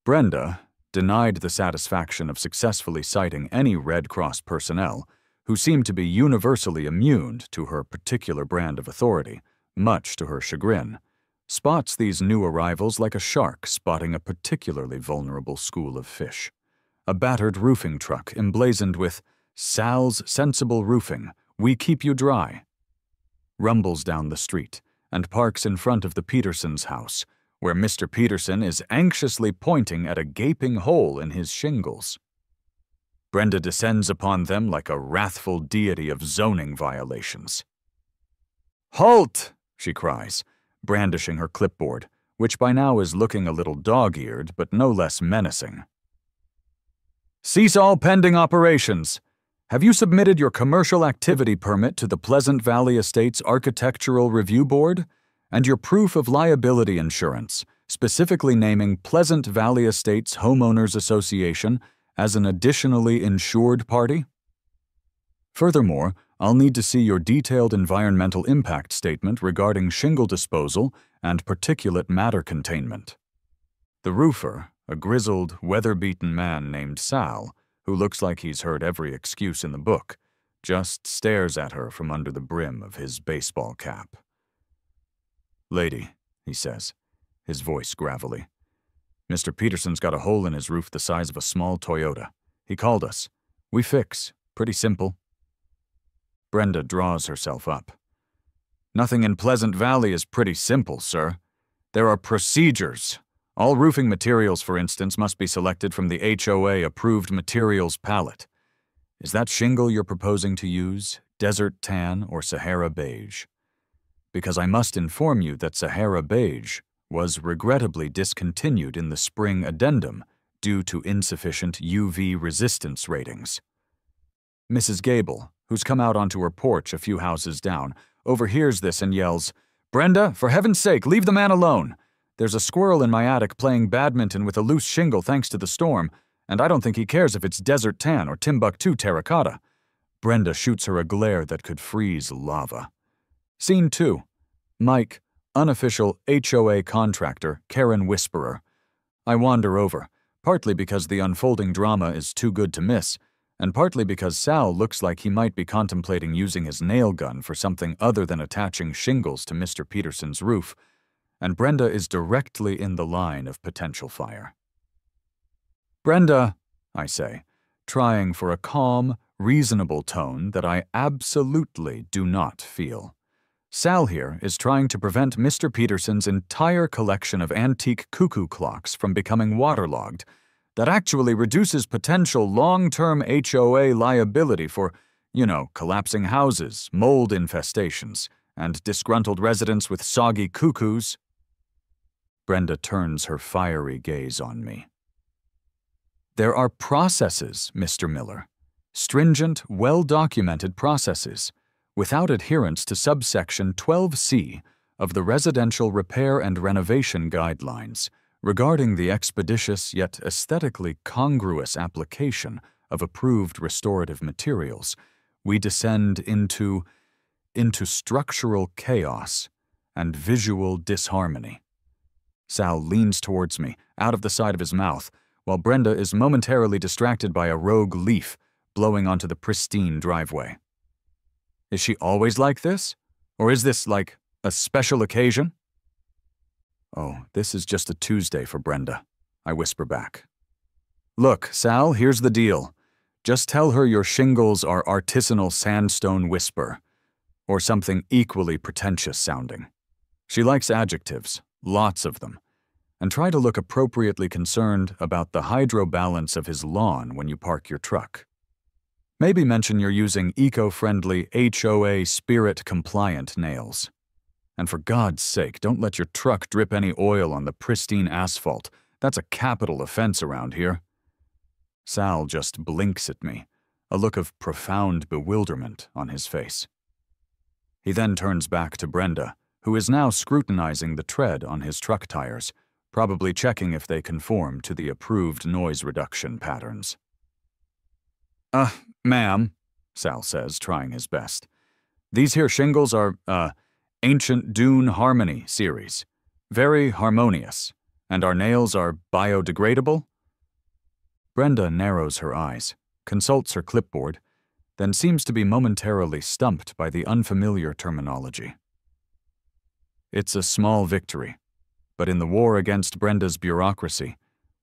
Brenda denied the satisfaction of successfully citing any Red Cross personnel, who seemed to be universally immune to her particular brand of authority, much to her chagrin, spots these new arrivals like a shark spotting a particularly vulnerable school of fish. A battered roofing truck emblazoned with Sal's Sensible Roofing, we keep you dry, rumbles down the street and parks in front of the Petersons' house, where Mr. Peterson is anxiously pointing at a gaping hole in his shingles. Brenda descends upon them like a wrathful deity of zoning violations. "Halt!" she cries, brandishing her clipboard, which by now is looking a little dog-eared but no less menacing. "Cease all pending operations. Have you submitted your commercial activity permit to the Pleasant Valley Estates Architectural Review Board and your proof of liability insurance, specifically naming Pleasant Valley Estates Homeowners Association as an additionally insured party? Furthermore, I'll need to see your detailed environmental impact statement regarding shingle disposal and particulate matter containment." The roofer, a grizzled, weather-beaten man named Sal, who looks like he's heard every excuse in the book, just stares at her from under the brim of his baseball cap. "Lady," he says, his voice gravelly, "Mr. Peterson's got a hole in his roof the size of a small Toyota. He called us. We fix. Pretty simple." Brenda draws herself up. "Nothing in Pleasant Valley is pretty simple, sir. There are procedures. All roofing materials, for instance, must be selected from the HOA-approved materials palette. Is that shingle you're proposing to use desert tan or Sahara beige? Because I must inform you that Sahara beige was regrettably discontinued in the spring addendum due to insufficient UV resistance ratings." Mrs. Gable, who's come out onto her porch a few houses down, overhears this and yells, "Brenda, for heaven's sake, leave the man alone. There's a squirrel in my attic playing badminton with a loose shingle thanks to the storm, and I don't think he cares if it's desert tan or Timbuktu terracotta." Brenda shoots her a glare that could freeze lava. Scene 2. Mike, unofficial HOA contractor, Karen Whisperer. I wander over, partly because the unfolding drama is too good to miss, and partly because Sal looks like he might be contemplating using his nail gun for something other than attaching shingles to Mr. Peterson's roof, and Brenda is directly in the line of potential fire. "Brenda," I say, trying for a calm, reasonable tone that I absolutely do not feel. "Sal here is trying to prevent Mr. Peterson's entire collection of antique cuckoo clocks from becoming waterlogged. That actually reduces potential long-term HOA liability for, collapsing houses, mold infestations, and disgruntled residents with soggy cuckoos." Brenda turns her fiery gaze on me. "There are processes, Mr. Miller. Stringent, well-documented processes, without adherence to subsection 12C of the Residential Repair and Renovation Guidelines regarding the expeditious yet aesthetically congruous application of approved restorative materials, we descend into structural chaos and visual disharmony." Sal leans towards me, out of the side of his mouth, while Brenda is momentarily distracted by a rogue leaf blowing onto the pristine driveway. "Is she always like this? Or is this, like, a special occasion?" "Oh, this is just a Tuesday for Brenda," I whisper back. "Look, Sal, here's the deal. Just tell her your shingles are artisanal sandstone whisper, or something equally pretentious sounding. She likes adjectives, lots of them, and try to look appropriately concerned about the hydrobalance of his lawn when you park your truck. Maybe mention you're using eco-friendly HOA spirit-compliant nails. And for God's sake, don't let your truck drip any oil on the pristine asphalt. That's a capital offense around here." Sal just blinks at me, a look of profound bewilderment on his face. He then turns back to Brenda, who is now scrutinizing the tread on his truck tires, probably checking if they conform to the approved noise reduction patterns. Ma'am," Sal says, trying his best. "These here shingles are, Ancient Dune Harmony series. Very harmonious. And our nails are biodegradable?" Brenda narrows her eyes, consults her clipboard, then seems to be momentarily stumped by the unfamiliar terminology. It's a small victory, but in the war against Brenda's bureaucracy,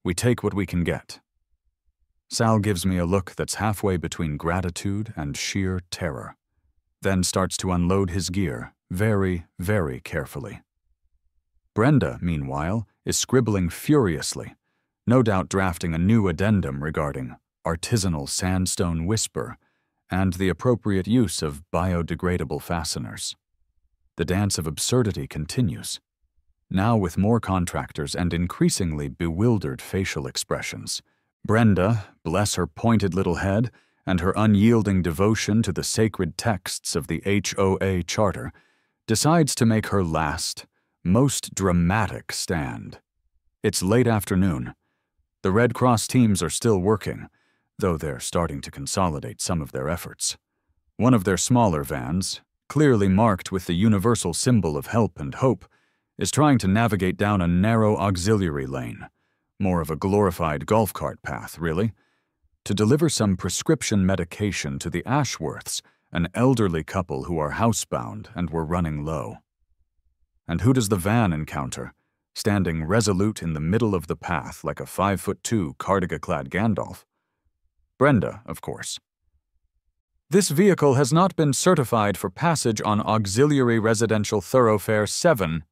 we take what we can get. Sal gives me a look that's halfway between gratitude and sheer terror, then starts to unload his gear very, very carefully. Brenda, meanwhile, is scribbling furiously, no doubt drafting a new addendum regarding artisanal sandstone whisper and the appropriate use of biodegradable fasteners. The dance of absurdity continues, now with more contractors and increasingly bewildered facial expressions. Brenda, bless her pointed little head and her unyielding devotion to the sacred texts of the HOA charter, decides to make her last, most dramatic stand. It's late afternoon. The Red Cross teams are still working, though they're starting to consolidate some of their efforts. One of their smaller vans, clearly marked with the universal symbol of help and hope, is trying to navigate down a narrow auxiliary lane, more of a glorified golf cart path, really, to deliver some prescription medication to the Ashworths, an elderly couple who are housebound and were running low. And who does the van encounter, standing resolute in the middle of the path like a 5'2" cardigan-clad Gandalf? Brenda, of course. "This vehicle has not been certified for passage on Auxiliary Residential Thoroughfare 7,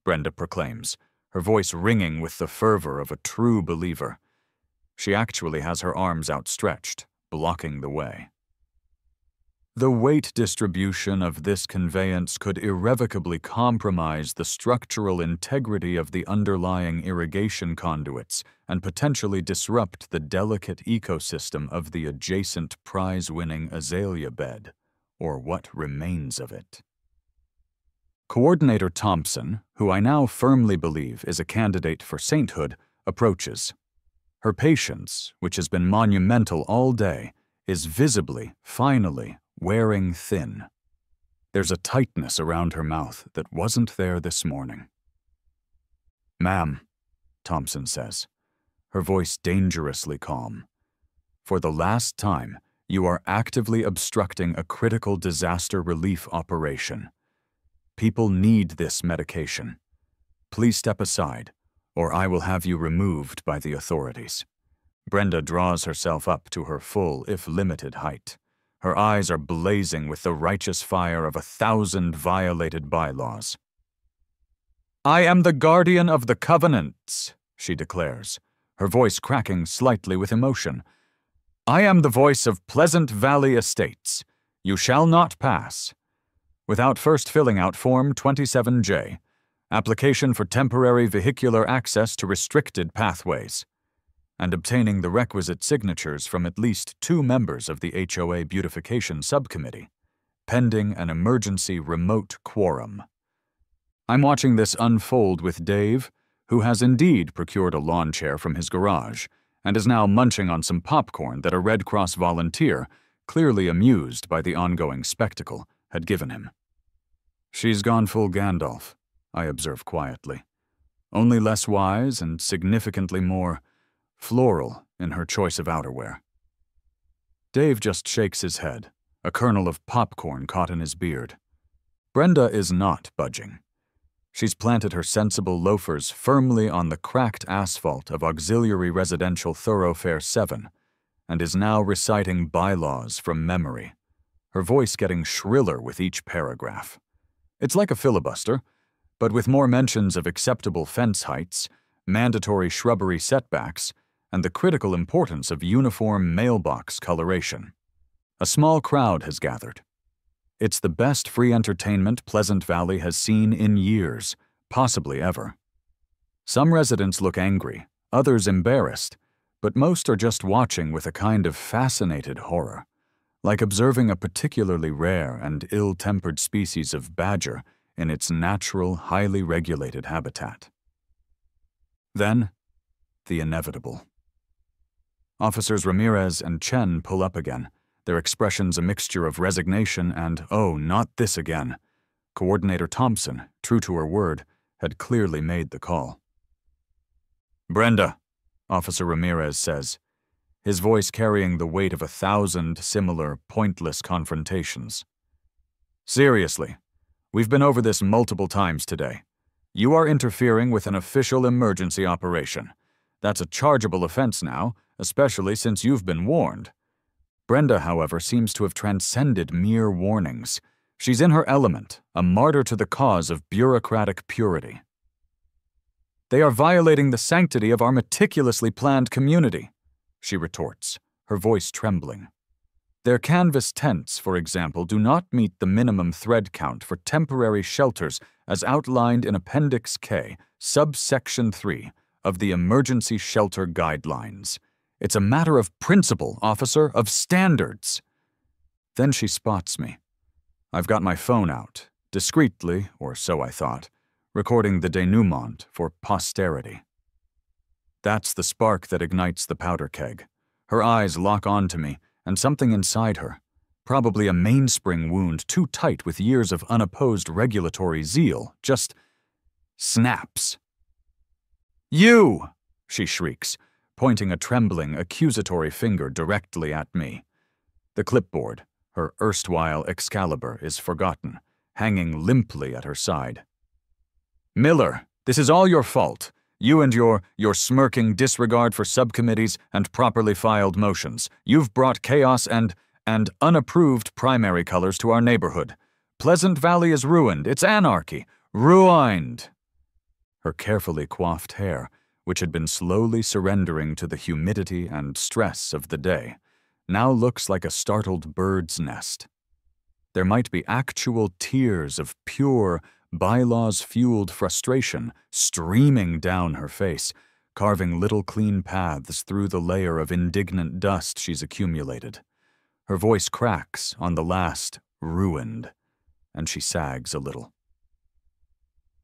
Brenda proclaims, her voice ringing with the fervor of a true believer. She actually has her arms outstretched, blocking the way. The weight distribution of this conveyance could irrevocably compromise the structural integrity of the underlying irrigation conduits and potentially disrupt the delicate ecosystem of the adjacent prize-winning azalea bed, or what remains of it. Coordinator Thompson, who I now firmly believe is a candidate for sainthood, approaches. Her patience, which has been monumental all day, is visibly, finally, wearing thin. There's a tightness around her mouth that wasn't there this morning. "Ma'am," Thompson says, her voice dangerously calm, "for the last time, you are actively obstructing a critical disaster relief operation. People need this medication. Please step aside, or I will have you removed by the authorities." Brenda draws herself up to her full, if limited, height. Her eyes are blazing with the righteous fire of 1,000 violated bylaws. "I am the guardian of the covenants," she declares, her voice cracking slightly with emotion. "I am the voice of Pleasant Valley Estates. You shall not pass. Without first filling out Form 27J, application for temporary vehicular access to restricted pathways, and obtaining the requisite signatures from at least 2 members of the HOA Beautification Subcommittee, pending an emergency remote quorum." I'm watching this unfold with Dave, who has indeed procured a lawn chair from his garage and is now munching on some popcorn that a Red Cross volunteer, clearly amused by the ongoing spectacle, had given him. "She's gone full Gandalf," I observe quietly, only less wise and significantly more floral in her choice of outerwear. Dave just shakes his head, a kernel of popcorn caught in his beard. Brenda is not budging. She's planted her sensible loafers firmly on the cracked asphalt of Auxiliary Residential Thoroughfare 7 and is now reciting bylaws from memory, her voice getting shriller with each paragraph. It's like a filibuster, but with more mentions of acceptable fence heights, mandatory shrubbery setbacks, and the critical importance of uniform mailbox coloration. A small crowd has gathered. It's the best free entertainment Pleasant Valley has seen in years, possibly ever. Some residents look angry, others embarrassed, but most are just watching with a kind of fascinated horror, like observing a particularly rare and ill-tempered species of badger in its natural, highly regulated habitat. Then, the inevitable. Officers Ramirez and Chen pull up again, their expressions a mixture of resignation and, "Oh, not this again." Coordinator Thompson, true to her word, had clearly made the call. "Brenda," Officer Ramirez says, his voice carrying the weight of 1,000 similar, pointless confrontations. "Seriously, we've been over this multiple times today. You are interfering with an official emergency operation. That's a chargeable offense now, especially since you've been warned. Brenda, however, seems to have transcended mere warnings. She's in her element, a martyr to the cause of bureaucratic purity. They are violating the sanctity of our meticulously planned community, she retorts, her voice trembling. Their canvas tents, for example, do not meet the minimum thread count for temporary shelters as outlined in Appendix K, subsection 3 of the Emergency Shelter Guidelines. It's a matter of principle, officer, of standards. Then she spots me. I've got my phone out, discreetly, or so I thought, recording the denouement for posterity. That's the spark that ignites the powder keg. Her eyes lock onto me, and something inside her, probably a mainspring wound too tight with years of unopposed regulatory zeal, just snaps. "You!" she shrieks, pointing a trembling, accusatory finger directly at me. The clipboard, her erstwhile Excalibur, is forgotten, hanging limply at her side. "Miller, this is all your fault. You and your smirking disregard for subcommittees and properly filed motions. You've brought chaos and unapproved primary colors to our neighborhood. Pleasant Valley is ruined. It's anarchy. Ruined." Her carefully coiffed hair, which had been slowly surrendering to the humidity and stress of the day, now looks like a startled bird's nest. There might be actual tears of pure, bylaws-fueled frustration streaming down her face, carving little clean paths through the layer of indignant dust she's accumulated. Her voice cracks on the last "ruined," and she sags a little.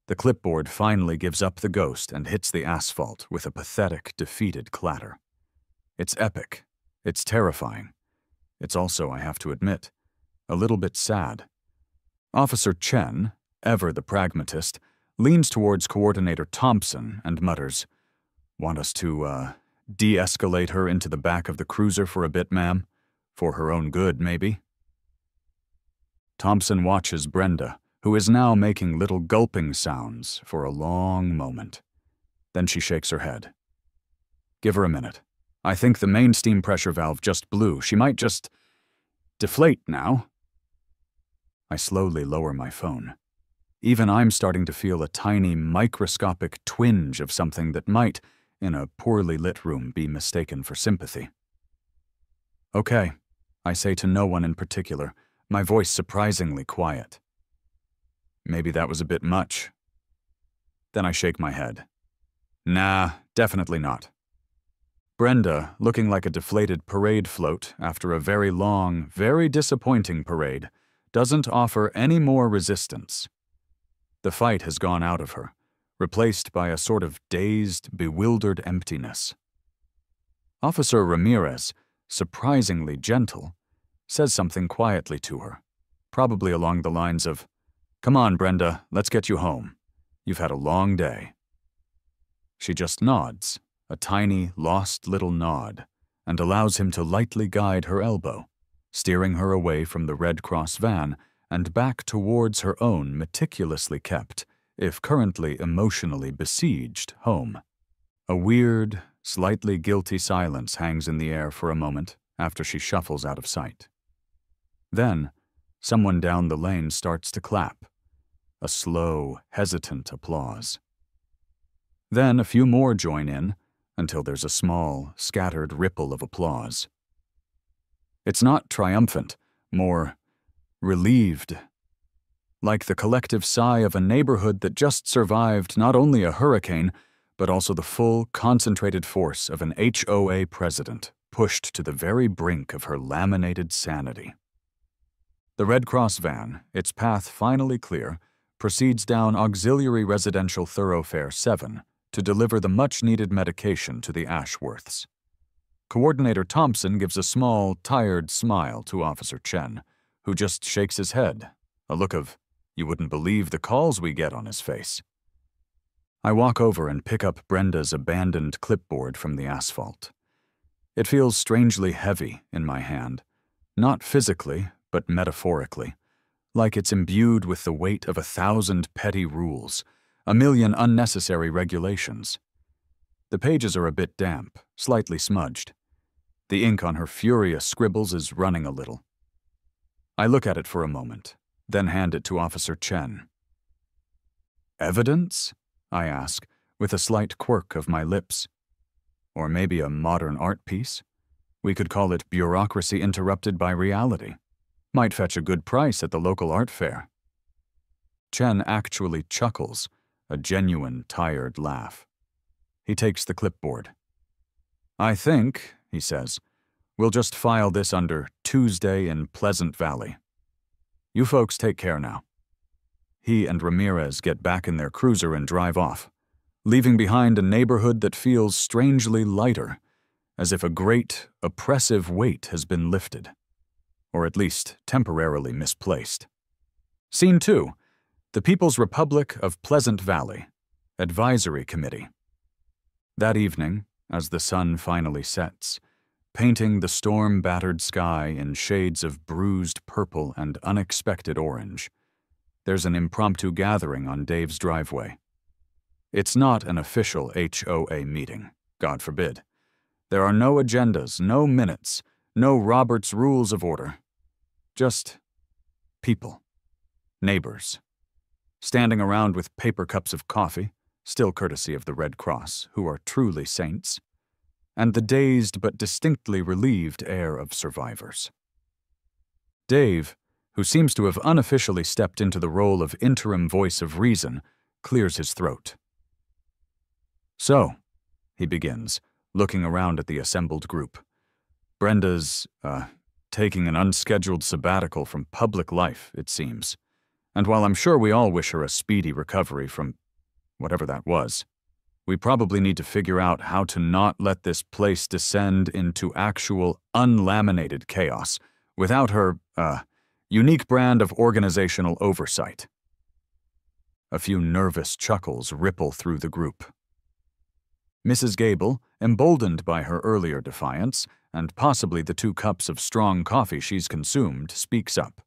The clipboard finally gives up the ghost and hits the asphalt with a pathetic, defeated clatter. It's epic. It's terrifying. It's also, I have to admit, a little bit sad. Officer Chen, ever the pragmatist, leans towards Coordinator Thompson and mutters, "Want us to, de-escalate her into the back of the cruiser for a bit, ma'am? For her own good, maybe?" Thompson watches Brenda, who is now making little gulping sounds, for a long moment. Then she shakes her head. "Give her a minute. I think the main steam pressure valve just blew. She might just deflate now." I slowly lower my phone. Even I'm starting to feel a tiny, microscopic twinge of something that might, in a poorly lit room, be mistaken for sympathy. "Okay," I say to no one in particular, my voice surprisingly quiet. "Maybe that was a bit much." Then I shake my head. "Nah, definitely not." Brenda, looking like a deflated parade float after a very long, very disappointing parade, doesn't offer any more resistance. The fight has gone out of her, replaced by a sort of dazed, bewildered emptiness. Officer Ramirez, surprisingly gentle, says something quietly to her, probably along the lines of, "Come on, Brenda, let's get you home. You've had a long day." She just nods, a tiny, lost little nod, and allows him to lightly guide her elbow, steering her away from the Red Cross van and back towards her own meticulously kept, if currently emotionally besieged, home. A weird, slightly guilty silence hangs in the air for a moment after she shuffles out of sight. Then, someone down the lane starts to clap, a slow, hesitant applause. Then a few more join in, until there's a small, scattered ripple of applause. It's not triumphant, more relieved, like the collective sigh of a neighborhood that just survived not only a hurricane, but also the full, concentrated force of an HOA president pushed to the very brink of her laminated sanity. The Red Cross van, its path finally clear, proceeds down Auxiliary Residential Thoroughfare 7 to deliver the much-needed medication to the Ashworths. Coordinator Thompson gives a small, tired smile to Officer Chen, who just shakes his head, a look of, "You wouldn't believe the calls we get" on his face. I walk over and pick up Brenda's abandoned clipboard from the asphalt. It feels strangely heavy in my hand, not physically, but metaphorically, like it's imbued with the weight of 1,000 petty rules, a million unnecessary regulations. The pages are a bit damp, slightly smudged, The ink on her furious scribbles is running a little. I look at it for a moment, then hand it to Officer Chen. "Evidence?" I ask, with a slight quirk of my lips. Or maybe a modern art piece? We could call it bureaucracy interrupted by reality. Might fetch a good price at the local art fair. Chen actually chuckles, a genuine tired laugh. He takes the clipboard. "I think," he says, "we'll just file this under Tuesday in Pleasant Valley. You folks take care now." He and Ramirez get back in their cruiser and drive off, leaving behind a neighborhood that feels strangely lighter, as if a great, oppressive weight has been lifted, or at least temporarily misplaced. Scene 2. The People's Republic of Pleasant Valley, Advisory Committee. That evening, as the sun finally sets, painting the storm-battered sky in shades of bruised purple and unexpected orange, there's an impromptu gathering on Dave's driveway. It's not an official HOA meeting, God forbid. There are no agendas, no minutes, no Robert's Rules of Order. Just people, neighbors, standing around with paper cups of coffee, still courtesy of the Red Cross, who are truly saints, and the dazed but distinctly relieved air of survivors. Dave, who seems to have unofficially stepped into the role of interim voice of reason, clears his throat. "So," he begins, looking around at the assembled group, "Brenda's, taking an unscheduled sabbatical from public life, it seems. And while I'm sure we all wish her a speedy recovery from whatever that was, we probably need to figure out how to not let this place descend into actual unlaminated chaos without her, unique brand of organizational oversight." A few nervous chuckles ripple through the group. Mrs. Gable, emboldened by her earlier defiance, and possibly the 2 cups of strong coffee she's consumed, speaks up.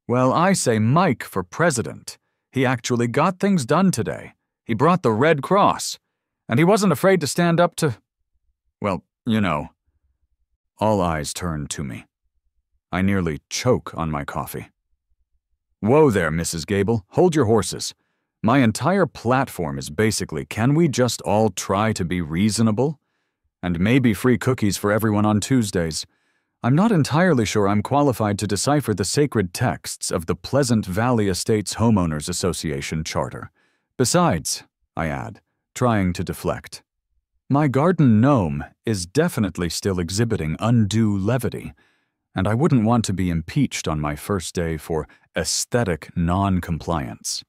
"Well, I say Mike for president. He actually got things done today. He brought the Red Cross. And he wasn't afraid to stand up to... well, you know." All eyes turn to me. I nearly choke on my coffee. "Whoa there, Mrs. Gable. Hold your horses. My entire platform is basically, can we just all try to be reasonable? And maybe free cookies for everyone on Tuesdays. I'm not entirely sure I'm qualified to decipher the sacred texts of the Pleasant Valley Estates Homeowners Association Charter. Besides," I add, trying to deflect, "my garden gnome is definitely still exhibiting undue levity, and I wouldn't want to be impeached on my first day for aesthetic non-compliance."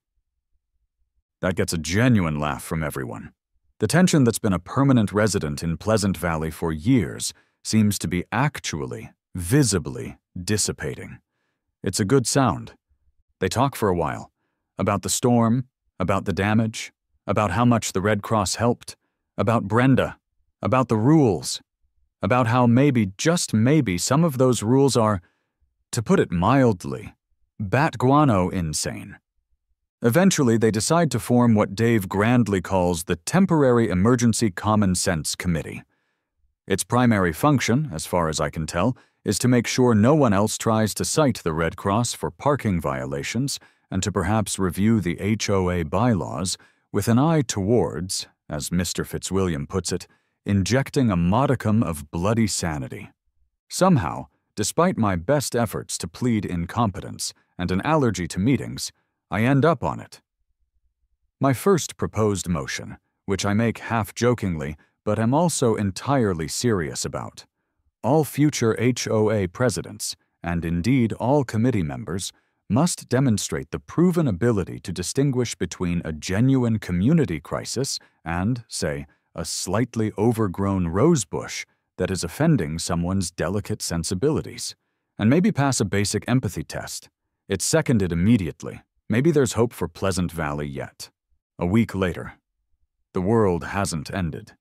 That gets a genuine laugh from everyone. The tension that's been a permanent resident in Pleasant Valley for years seems to be actually, visibly dissipating. It's a good sound. They talk for a while, about the storm, about the damage, about how much the Red Cross helped, about Brenda, about the rules, about how maybe, just maybe, some of those rules are, to put it mildly, bat guano insane. Eventually, they decide to form what Dave grandly calls the Temporary Emergency Common Sense Committee. Its primary function, as far as I can tell, is to make sure no one else tries to cite the Red Cross for parking violations and to perhaps review the HOA bylaws with an eye towards, as Mr. Fitzwilliam puts it, injecting a modicum of bloody sanity. Somehow, despite my best efforts to plead incompetence and an allergy to meetings, I end up on it. My first proposed motion, which I make half-jokingly but am also entirely serious about, all future HOA presidents, and indeed all committee members, must demonstrate the proven ability to distinguish between a genuine community crisis and, say, a slightly overgrown rosebush that is offending someone's delicate sensibilities, and maybe pass a basic empathy test. It's seconded immediately. Maybe there's hope for Pleasant Valley yet. A week later. The world hasn't ended.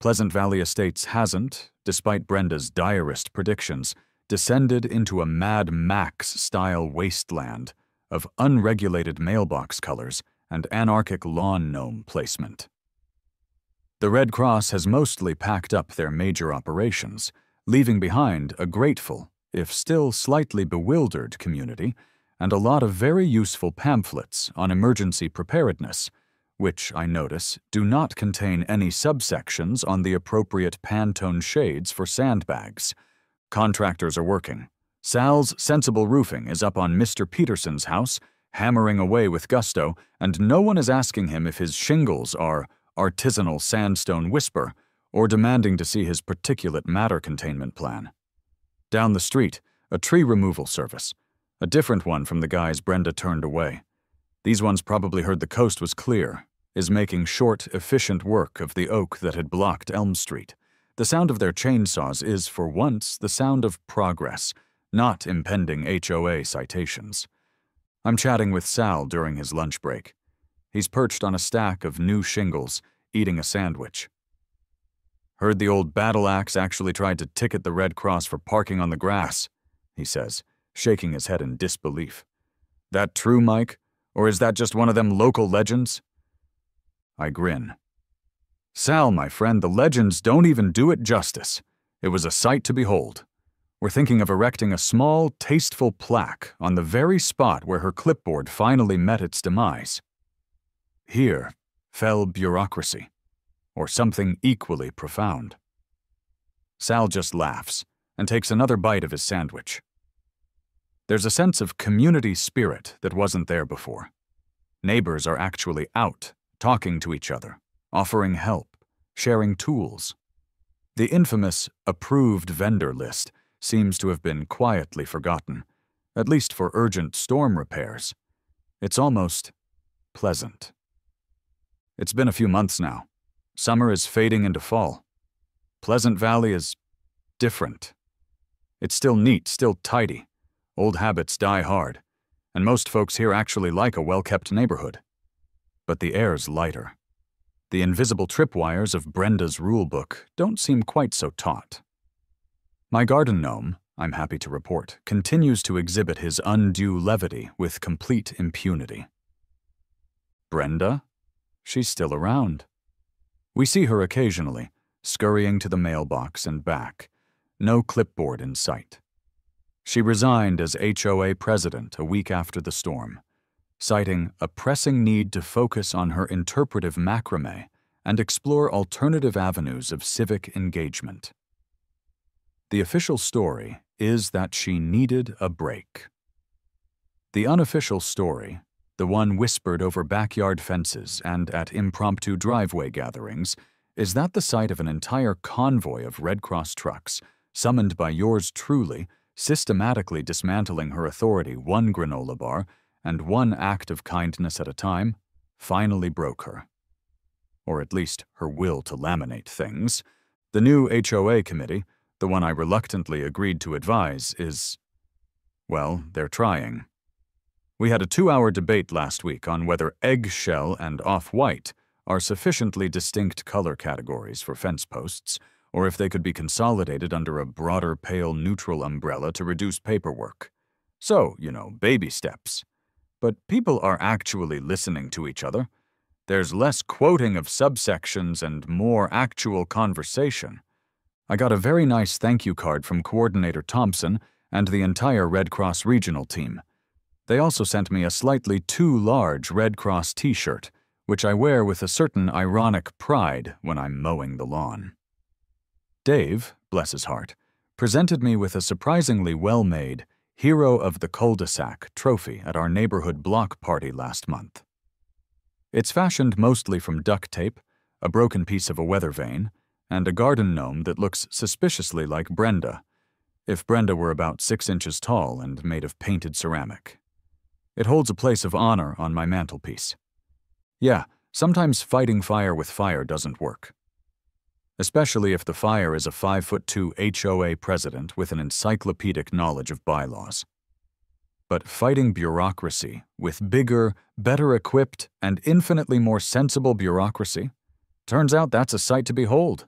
Pleasant Valley Estates hasn't, despite Brenda's direst predictions, descended into a Mad Max-style wasteland of unregulated mailbox colors and anarchic lawn gnome placement. The Red Cross has mostly packed up their major operations, leaving behind a grateful, if still slightly bewildered community, and a lot of very useful pamphlets on emergency preparedness, which, I notice, do not contain any subsections on the appropriate Pantone shades for sandbags. Contractors are working. Sal's Sensible Roofing is up on Mr. Peterson's house, hammering away with gusto, and no one is asking him if his shingles are artisanal sandstone whisper or demanding to see his particulate matter containment plan. Down the street, a tree removal service, a different one from the guys Brenda turned away. These ones probably heard the coast was clear, is making short, efficient work of the oak that had blocked Elm Street. The sound of their chainsaws is, for once, the sound of progress, not impending HOA citations. I'm chatting with Sal during his lunch break. He's perched on a stack of new shingles, eating a sandwich. "Heard the old battle axe actually tried to ticket the Red Cross for parking on the grass," he says, shaking his head in disbelief. "That true, Mike? Or is that just one of them local legends?" I grin. "Sal, my friend, the legends don't even do it justice. It was a sight to behold. We're thinking of erecting a small, tasteful plaque on the very spot where her clipboard finally met its demise. Here fell bureaucracy, or something equally profound." Sal just laughs and takes another bite of his sandwich. There's a sense of community spirit that wasn't there before. Neighbors are actually out, talking to each other, offering help, sharing tools. The infamous approved vendor list seems to have been quietly forgotten, at least for urgent storm repairs. It's almost pleasant. It's been a few months now. Summer is fading into fall. Pleasant Valley is different. It's still neat, still tidy. Old habits die hard, and most folks here actually like a well-kept neighborhood. But the air's lighter. The invisible tripwires of Brenda's rulebook don't seem quite so taut. My garden gnome, I'm happy to report, continues to exhibit his undue levity with complete impunity. Brenda? She's still around. We see her occasionally, scurrying to the mailbox and back, no clipboard in sight. She resigned as HOA president a week after the storm, citing a pressing need to focus on her interpretive macrame and explore alternative avenues of civic engagement. The official story is that she needed a break. The unofficial story, the one whispered over backyard fences and at impromptu driveway gatherings, is that the site of an entire convoy of Red Cross trucks, summoned by yours truly, systematically dismantling her authority one granola bar and one act of kindness at a time, finally broke her. Or at least her will to laminate things. The new HOA committee, the one I reluctantly agreed to advise, is, well, they're trying. We had a 2-hour debate last week on whether eggshell and off-white are sufficiently distinct color categories for fence posts, or if they could be consolidated under a broader pale neutral umbrella to reduce paperwork. So, baby steps. But people are actually listening to each other. There's less quoting of subsections and more actual conversation. I got a very nice thank you card from Coordinator Thompson and the entire Red Cross regional team. They also sent me a slightly too large Red Cross t-shirt, which I wear with a certain ironic pride when I'm mowing the lawn. Dave, bless his heart, presented me with a surprisingly well-made Hero of the Cul-de-sac trophy at our neighborhood block party last month. It's fashioned mostly from duct tape, a broken piece of a weather vane, and a garden gnome that looks suspiciously like Brenda, if Brenda were about 6 inches tall and made of painted ceramic. It holds a place of honor on my mantelpiece. Yeah, sometimes fighting fire with fire doesn't work. Especially if the fire is a 5'2" HOA president with an encyclopedic knowledge of bylaws. But fighting bureaucracy with bigger, better equipped, and infinitely more sensible bureaucracy, turns out that's a sight to behold,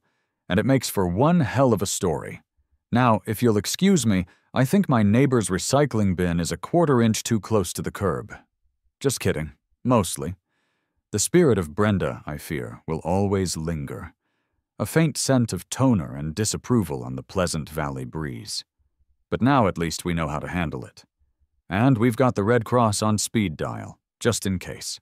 and it makes for one hell of a story. Now, if you'll excuse me, I think my neighbor's recycling bin is a 1/4 inch too close to the curb. Just kidding, mostly. The spirit of Brenda, I fear, will always linger, a faint scent of toner and disapproval on the pleasant valley breeze. But now at least we know how to handle it. And we've got the Red Cross on speed dial, just in case.